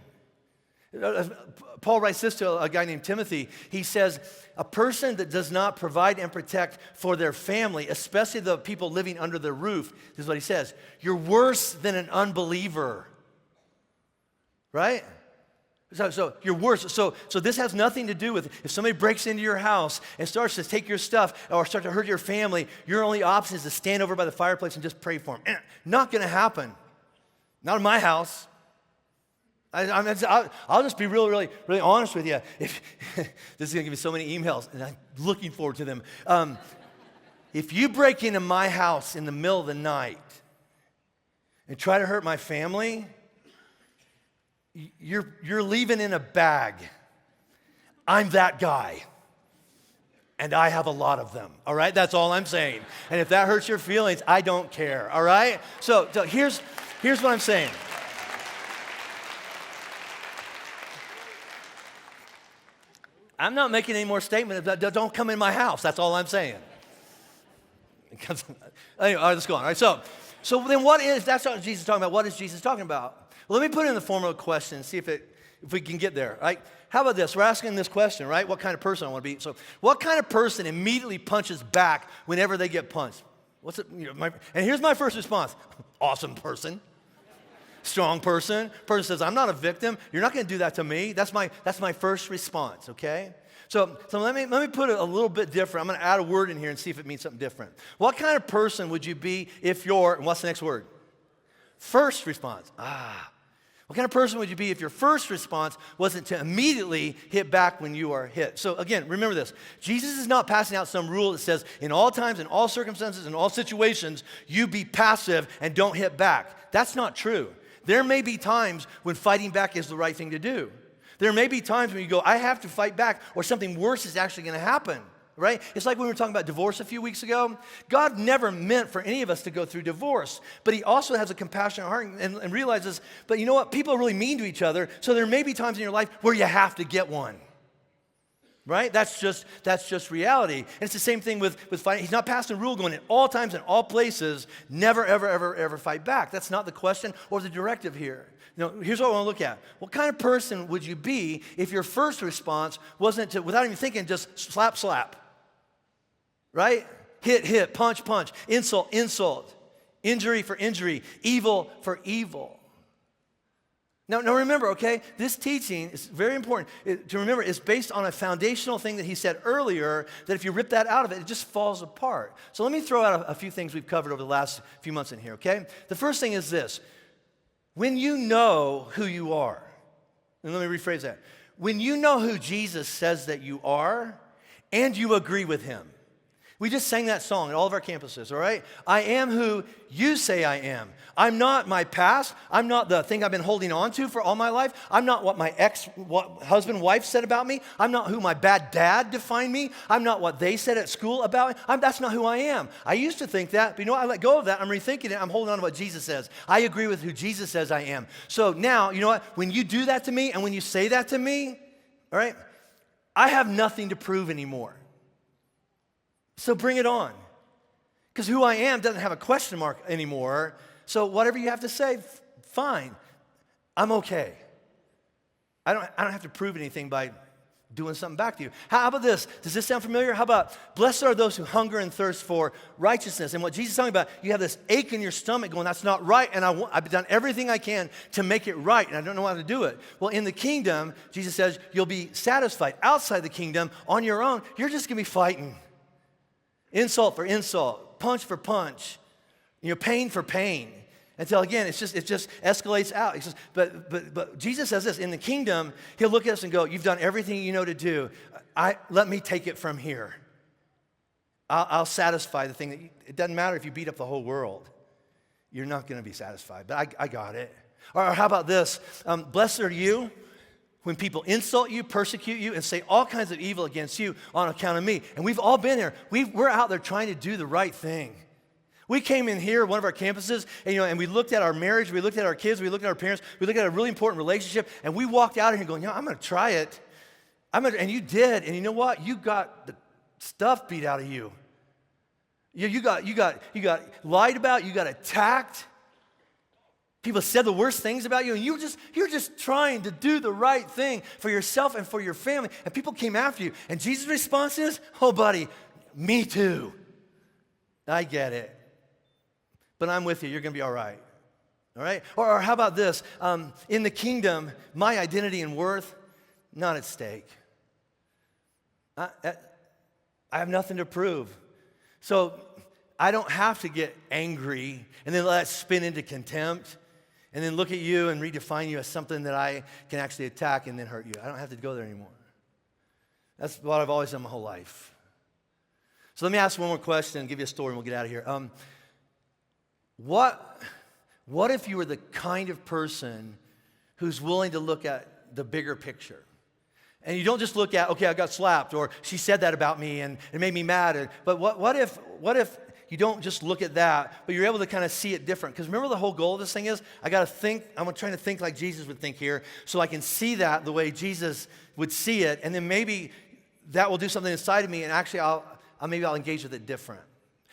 Speaker 5: Paul writes this to a guy named Timothy. He says, a person that does not provide and protect for their family, especially the people living under their roof, this is what he says, you're worse than an unbeliever. Right? So you're worse. So this has nothing to do with if somebody breaks into your house and starts to take your stuff or start to hurt your family, your only option is to stand over by the fireplace and just pray for them. Not going to happen. Not in my house. I'll just be really honest with you. This is going to give me so many emails, and I'm looking forward to them. If you break into my house in the middle of the night and try to hurt my family, you're leaving in a bag. I'm that guy. And I have a lot of them, all right? That's all I'm saying. And if that hurts your feelings, I don't care, all right? So here's what I'm saying. I'm not making any more statements. Don't come in my house. That's all I'm saying. Anyway, all right, let's go on. All right, so then that's what Jesus is talking about. What is Jesus talking about? Well, let me put it in the form of a question and see if we can get there, right? How about this? We're asking this question, right? What kind of person I want to be. So what kind of person immediately punches back whenever they get punched? And here's my first response. Awesome person. Strong person says, I'm not a victim. You're not going to do that to me. That's my first response, okay? So let me put it a little bit different. I'm going to add a word in here and see if it means something different. What kind of person would you be if and what's the next word? First response. What kind of person would you be if your first response wasn't to immediately hit back when you are hit? So again, remember this. Jesus is not passing out some rule that says in all times, in all circumstances, in all situations, you be passive and don't hit back. That's not true. There may be times when fighting back is the right thing to do. There may be times when you go, I have to fight back, or something worse is actually going to happen, right? It's like when we were talking about divorce a few weeks ago. God never meant for any of us to go through divorce, but he also has a compassionate heart and realizes, but you know what? People are really mean to each other, so there may be times in your life where you have to get one. Right? That's just reality. And it's the same thing with fighting. He's not passing a rule going in all times and all places, never, ever fight back. That's not the question or the directive here. Here's what I want to look at. What kind of person would you be if your first response wasn't to, without even thinking, just slap? Right? Hit, punch, insult, injury for injury, evil for evil. Now remember, okay, this teaching is very important to remember. It's based on a foundational thing that he said earlier, that if you rip that out of it, it just falls apart. So let me throw out a few things we've covered over the last few months in here, okay? The first thing is this. When you know who you are, and let me rephrase that. When you know who Jesus says that you are, and you agree with him. We just sang that song at all of our campuses, all right? I am who you say I am. I'm not my past. I'm not the thing I've been holding on to for all my life. I'm not what my husband, wife said about me. I'm not who my bad dad defined me. I'm not what they said at school about me. That's not who I am. I used to think that, but you know what? I let go of that. I'm rethinking it. I'm holding on to what Jesus says. I agree with who Jesus says I am. So now, you know what? When you do that to me and when you say that to me, all right, I have nothing to prove anymore. So bring it on. Because who I am doesn't have a question mark anymore. So whatever you have to say, fine. I'm okay. I don't have to prove anything by doing something back to you. How about this? Does this sound familiar? How about, blessed are those who hunger and thirst for righteousness. And what Jesus is talking about, you have this ache in your stomach going, that's not right, and I've done everything I can to make it right, and I don't know how to do it. Well, in the kingdom, Jesus says, you'll be satisfied. Outside the kingdom, on your own, you're just going to be fighting. Insult for insult, punch for punch, pain for pain. Until again, it just escalates out. He says, but Jesus says this, in the kingdom, he'll look at us and go, you've done everything you know to do. Let me take it from here. I'll satisfy the thing. It doesn't matter if you beat up the whole world. You're not going to be satisfied, but I got it. Or how about this? Blessed are you when people insult you, persecute you, and say all kinds of evil against you on account of me. And we've all been there. We're out there trying to do the right thing. We came in here, one of our campuses, and we looked at our marriage, we looked at our kids, we looked at our parents, we looked at a really important relationship, and we walked out of here going, I'm going to try it. And you did, and you know what? You got the stuff beat out of you. You got lied about, you got attacked. People said the worst things about you, and you're just trying to do the right thing for yourself and for your family, and people came after you. And Jesus' response is, oh, buddy, me too. I get it. But I'm with you. You're going to be all right. All right? Or how about this? In the kingdom, my identity and worth, not at stake. I have nothing to prove. So I don't have to get angry and then let it spin into contempt and then look at you and redefine you as something that I can actually attack and then hurt you. I don't have to go there anymore. That's what I've always done my whole life. So let me ask one more question and give you a story and we'll get out of here. What if you were the kind of person who's willing to look at the bigger picture? And you don't just look at, okay, I got slapped, or she said that about me and it made me mad. But what if you don't just look at that, but you're able to kind of see it different? Because remember the whole goal of this thing is, I'm trying to think like Jesus would think here, so I can see that the way Jesus would see it, and then maybe that will do something inside of me, and actually I'll engage with it different.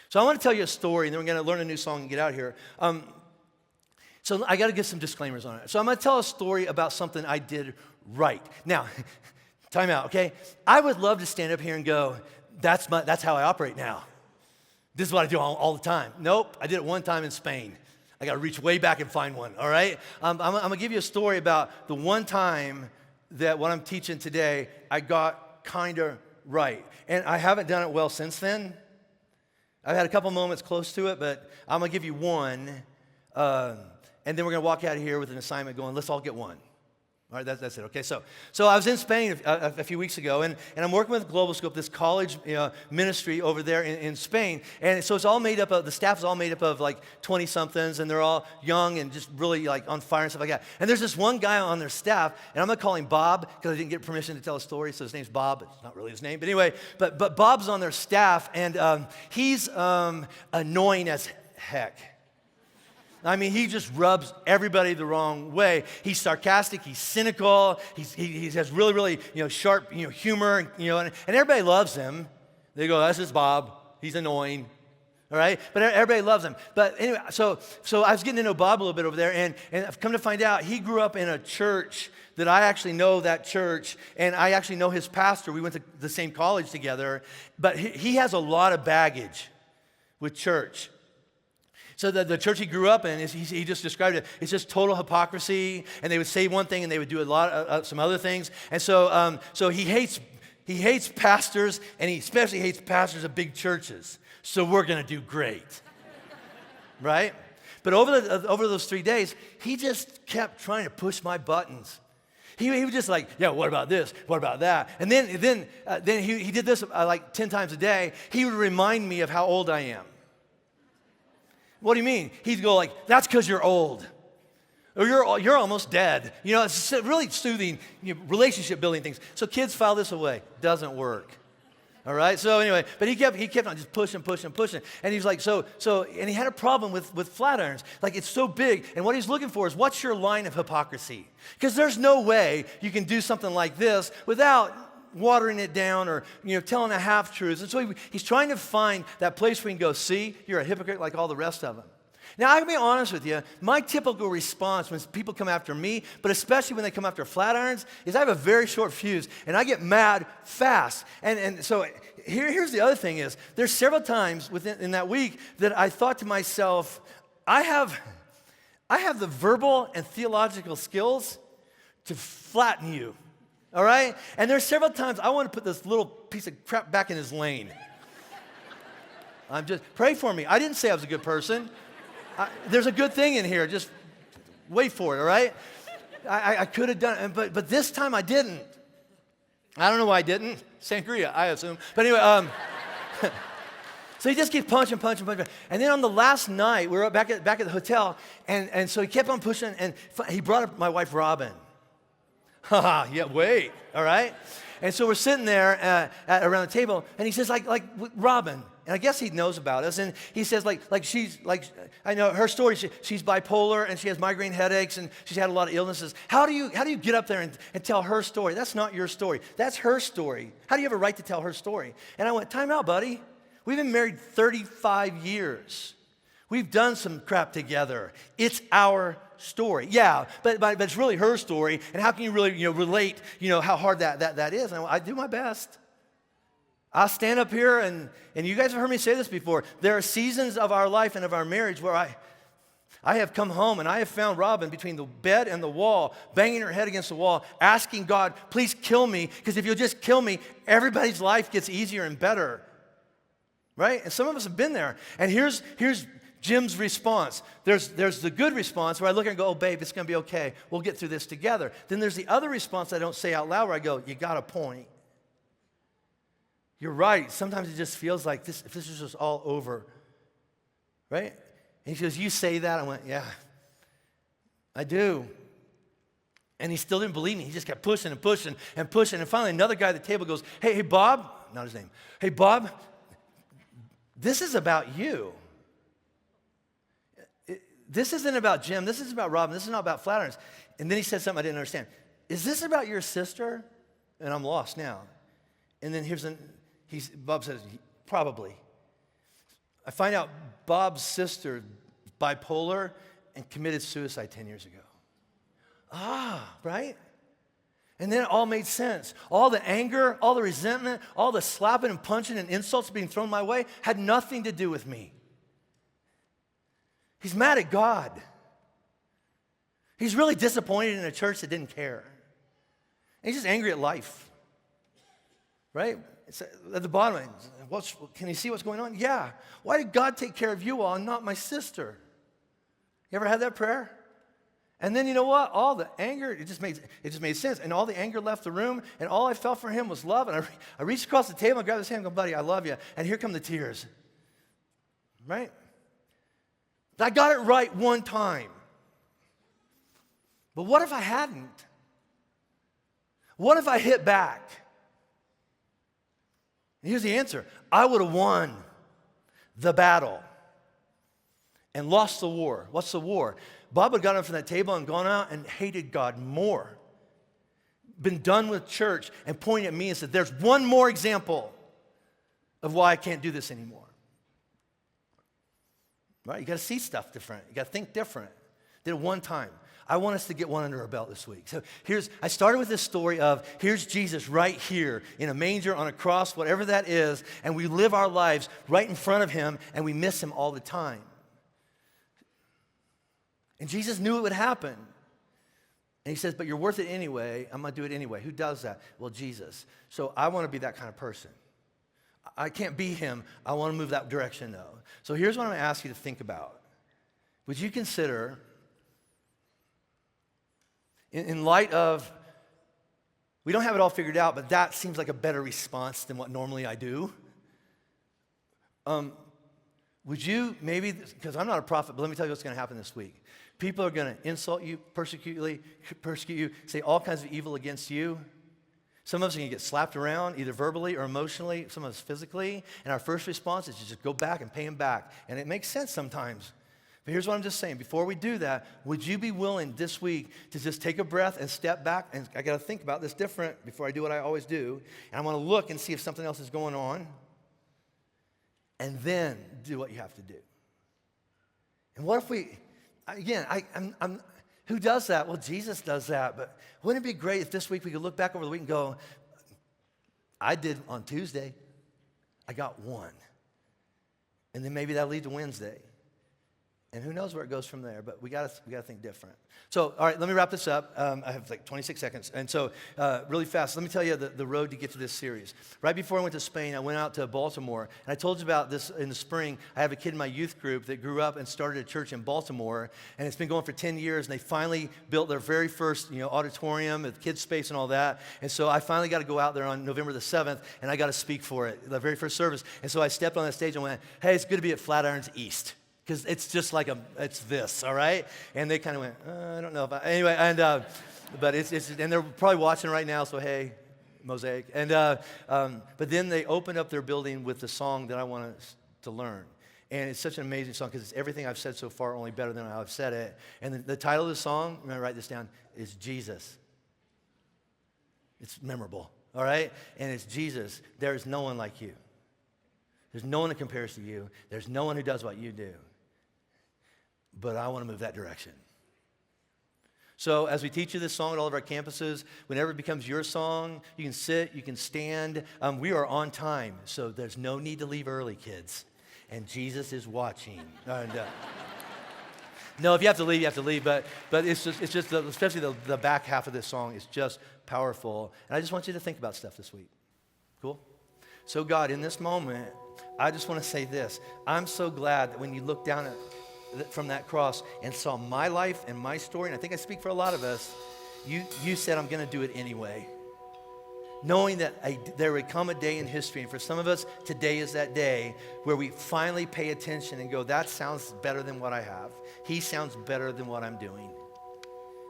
Speaker 5: So I want to tell you a story, and then we're going to learn a new song and get out of here. So I got to give some disclaimers on it. So I'm going to tell a story about something I did right. Now, time out, okay? I would love to stand up here and go, that's how I operate now. This is what I do all the time. Nope, I did it one time in Spain. I got to reach way back and find one, all right? I'm going to give you a story about the one time that what I'm teaching today, I got kind of right. And I haven't done it well since then. I've had a couple moments close to it, but I'm going to give you one, and then we're going to walk out of here with an assignment going, let's all get one. All right, that's it. Okay, so I was in Spain a few weeks ago, and I'm working with Global Scope, this college ministry over there in Spain. And so it's all made up of, the staff is all made up of like 20-somethings, and they're all young and just really like on fire and stuff like that. And there's this one guy on their staff, and I'm going to call him Bob because I didn't get permission to tell a story, so his name's Bob. It's not really his name. But anyway, but Bob's on their staff, and he's annoying as heck. I mean, he just rubs everybody the wrong way. He's sarcastic. He's cynical. He has really, really, sharp, humor. And everybody loves him. They go, "That's just Bob. He's annoying." All right, but everybody loves him. But anyway, so I was getting to know Bob a little bit over there, and I've come to find out he grew up in a church that I actually know that church, and I actually know his pastor. We went to the same college together, but he has a lot of baggage with church. So the church he grew up in, he just described it, it's just total hypocrisy, and they would say one thing and they would do a lot of some other things. And so he hates pastors, and he especially hates pastors of big churches. So we're going to do great, right? But over those 3 days, he just kept trying to push my buttons. He was just like, yeah, what about this? What about that? And then he did this like 10 times a day. He would remind me of how old I am. What do you mean? He'd go like, that's because you're old. Or you're almost dead. You know, it's really soothing, relationship building things. So kids, file this away. Doesn't work. All right? So anyway, but he kept on just pushing. And he's like, and he had a problem with Flatirons. Like, it's so big. And what he's looking for is, what's your line of hypocrisy? Because there's no way you can do something like this without watering it down or, telling a half-truth. And so he's trying to find that place where he can go, see, you're a hypocrite like all the rest of them. Now, I can be honest with you, my typical response when people come after me, but especially when they come after Flatirons, is I have a very short fuse, and I get mad fast. And so here's the other thing is, there's several times in that week that I thought to myself, I have the verbal and theological skills to flatten you. All right? And there's several times I want to put this little piece of crap back in his lane. Pray for me. I didn't say I was a good person. There's a good thing in here. Just wait for it, all right? I could have done it, but this time I didn't. I don't know why I didn't. Sangria, I assume. But anyway, so he just keeps punching. And then on the last night, we were back at the hotel, and so he kept on pushing, and he brought up my wife, Robin. Yeah, wait, all right? And so we're sitting there around the table, and he says, like Robin, and I guess he knows about us, and he says, I know her story, she's bipolar, and she has migraine headaches, and she's had a lot of illnesses. How do you get up there and tell her story? That's not your story. That's her story. How do you have a right to tell her story? And I went, time out, buddy. We've been married 35 years. We've done some crap together. It's our story. Yeah, but it's really her story, and how can you really relate how hard that is? And I do my best. I'll stand up here, and you guys have heard me say this before. There are seasons of our life and of our marriage where I have come home and I have found Robin between the bed and the wall, banging her head against the wall, asking God, please kill me, because if you'll just kill me, everybody's life gets easier and better. Right? And some of us have been there. And here's Jim's response. There's the good response where I look and go, oh, babe, it's going to be okay. We'll get through this together. Then there's the other response I don't say out loud where I go, you got a point. You're right. Sometimes it just feels like if this is just all over, right? And he goes, you say that? I went, yeah, I do. And he still didn't believe me. He just kept pushing. And finally, another guy at the table goes, hey, Bob, not his name. Hey, Bob, this is about you. This isn't about Jim. This is about Robin. This is not about Flatirons. And then he said something I didn't understand. Is this about your sister? And I'm lost now. And then Bob says, probably. I find out Bob's sister, bipolar, and committed suicide 10 years ago. Right? And then it all made sense. All the anger, all the resentment, all the slapping and punching and insults being thrown my way had nothing to do with me. He's mad at God. He's really disappointed in a church that didn't care. And he's just angry at life. Right? It's at the bottom, can you see what's going on? Yeah. Why did God take care of you all and not my sister? You ever had that prayer? And then you know what? All the anger, it just made sense. And all the anger left the room, and all I felt for him was love. And I reached across the table and grabbed his hand and go, buddy, I love you. And here come the tears. Right? I got it right one time. But what if I hadn't? What if I hit back? And here's the answer. I would have won the battle and lost the war. What's the war? Bob had gotten up from that table and gone out and hated God more. Been done with church and pointed at me and said, there's one more example of why I can't do this anymore. Right? You got to see stuff different. You got to think different. Did it one time. I want us to get one under our belt this week. So I started with this story of here's Jesus right here in a manger, on a cross, whatever that is, and we live our lives right in front of him, and we miss him all the time. And Jesus knew it would happen. And he says, but you're worth it anyway. I'm going to do it anyway. Who does that? Well, Jesus. So I want to be that kind of person. I can't be him. I want to move that direction, though. So here's what I'm going to ask you to think about. Would you consider, in light of, we don't have it all figured out, but that seems like a better response than what normally I do. Would you maybe, because I'm not a prophet, but let me tell you what's going to happen this week. People are going to insult you, persecute you, say all kinds of evil against you. Some of us are going to get slapped around, either verbally or emotionally, some of us physically. And our first response is to just go back and pay them back. And it makes sense sometimes. But here's what I'm just saying. Before we do that, would you be willing this week to just take a breath and step back? And I got to think about this different before I do what I always do. And I want to look and see if something else is going on. And then do what you have to do. And what if we, again, who does that? Well, Jesus does that. But wouldn't it be great if this week we could look back over the week and go, I did on Tuesday, I got one. And then maybe that'll lead to Wednesday. And who knows where it goes from there, but we gotta think different. So, all right, let me wrap this up. I have like 26 seconds. And so, really fast, let me tell you the road to get to this series. Right before I went to Spain, I went out to Baltimore. And I told you about this in the spring. I have a kid in my youth group that grew up and started a church in Baltimore. And it's been going for 10 years. And they finally built their very first auditorium with kids space and all that. And so I finally got to go out there on November the 7th. And I got to speak for it, the very first service. And so I stepped on that stage and went, hey, it's good to be at Flatirons East. Because it's just like it's this, all right? And they kind of went, I don't know. Anyway, and but and they're probably watching right now, so hey, Mosaic. And but then they opened up their building with the song that I want us to learn. And it's such an amazing song because it's everything I've said so far, only better than how I've said it. And the title of the song, I'm going to write this down, is Jesus. It's memorable, all right? And it's Jesus. There is no one like you. There's no one that compares to you. There's no one who does what you do. But I want to move that direction. So as we teach you this song at all of our campuses, whenever it becomes your song, you can sit, you can stand. We are on time, so there's no need to leave early, kids. And Jesus is watching. And, no, if you have to leave, you have to leave. But it's just especially the back half of this song is just powerful. And I just want you to think about stuff this week. Cool? So God, in this moment, I just want to say this. I'm so glad that when you look down from that cross and saw my life and my story, and I think I speak for a lot of us, you said, I'm going to do it anyway. Knowing that there would come a day in history, and for some of us, today is that day where we finally pay attention and go, that sounds better than what I have. He sounds better than what I'm doing.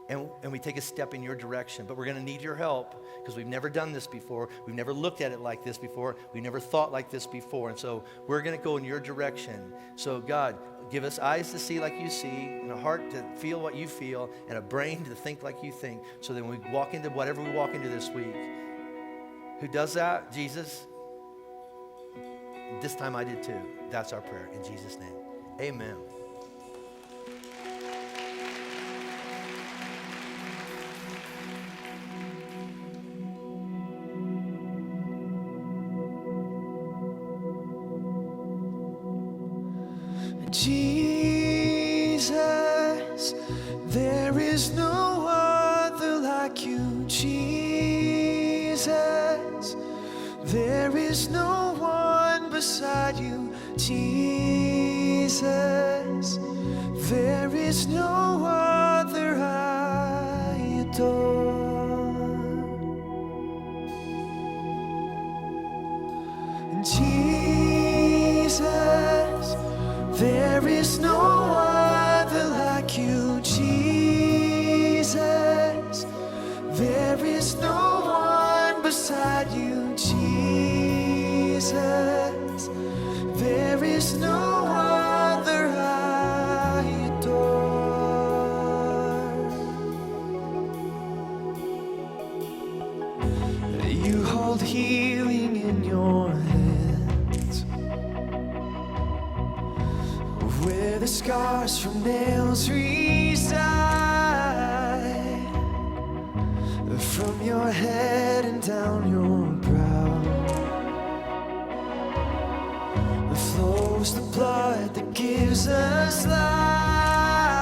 Speaker 5: And we take a step in your direction. But we're going to need your help because we've never done this before. We've never looked at it like this before. We've never thought like this before. And so we're going to go in your direction. So God, give us eyes to see like you see, and a heart to feel what you feel, and a brain to think like you think. So then we walk into whatever we walk into this week. Who does that? Jesus. This time I did too. That's our prayer in Jesus' name. Amen.
Speaker 2: Jesus, there is no other like you. Jesus, there is no one beside you. Jesus, there is no other I adore. Jesus, there is no other like you, Jesus. There is no one beside you, Jesus. There is no other I adore. You hold healing in your hands, where the scars from nails reside. From your head and down your brow flows the blood that gives us life.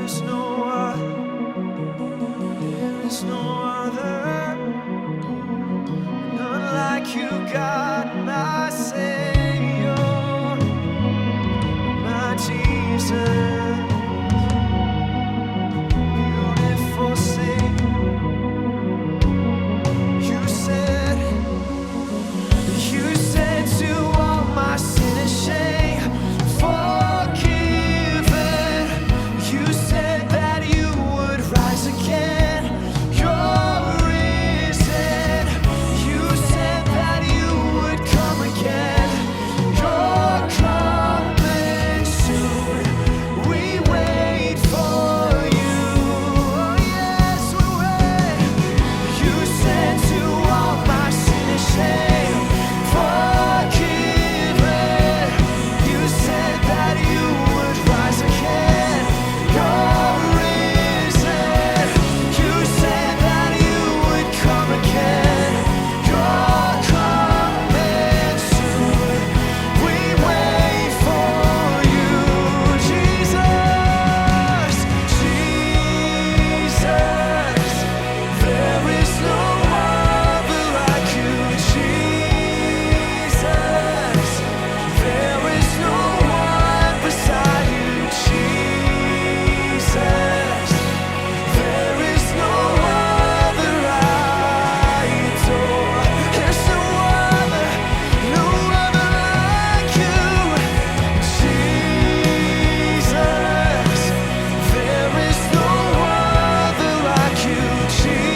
Speaker 2: is no other. There is no other. None like you, God, my Savior, my Jesus. Beautiful Savior. You said to all my sin and shame, forgiven. You said that you would rise again. You're risen. You said that you would come again. You're coming soon. We wait for you. Oh yes, we wait. You said to all my sin and shame, forgiven. You said that you would rise again. You're risen. You said that you would come again. You're coming soon. We wait for you, Jesus, Jesus. There is no other like you, Jesus. There is no one beside you, Jesus. There is no other I adore. There's no other like you, Jesus. There is no other like you, Jesus.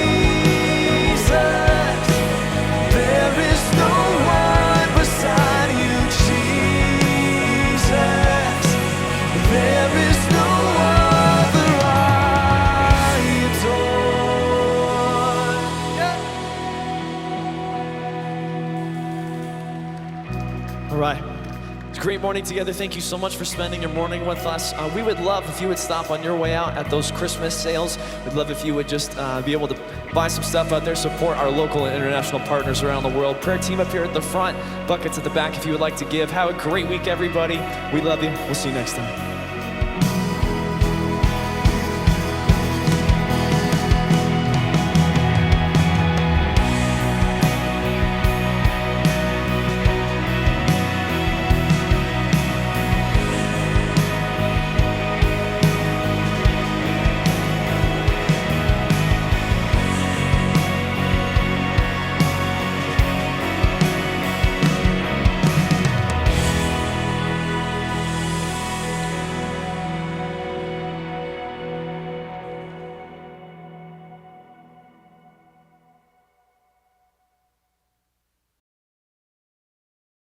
Speaker 2: There is no one beside you, Jesus. There is no other I adore.
Speaker 6: All right. It's a great morning together. Thank you so much for spending your morning with us. We would love if you would stop on your way out at those Christmas sales. We'd love if you would just be able to buy some stuff out there, support our local and international partners around the world. Prayer team up here at the front, buckets at the back if you would like to give. Have a great week, everybody. We love you. We'll see you next time.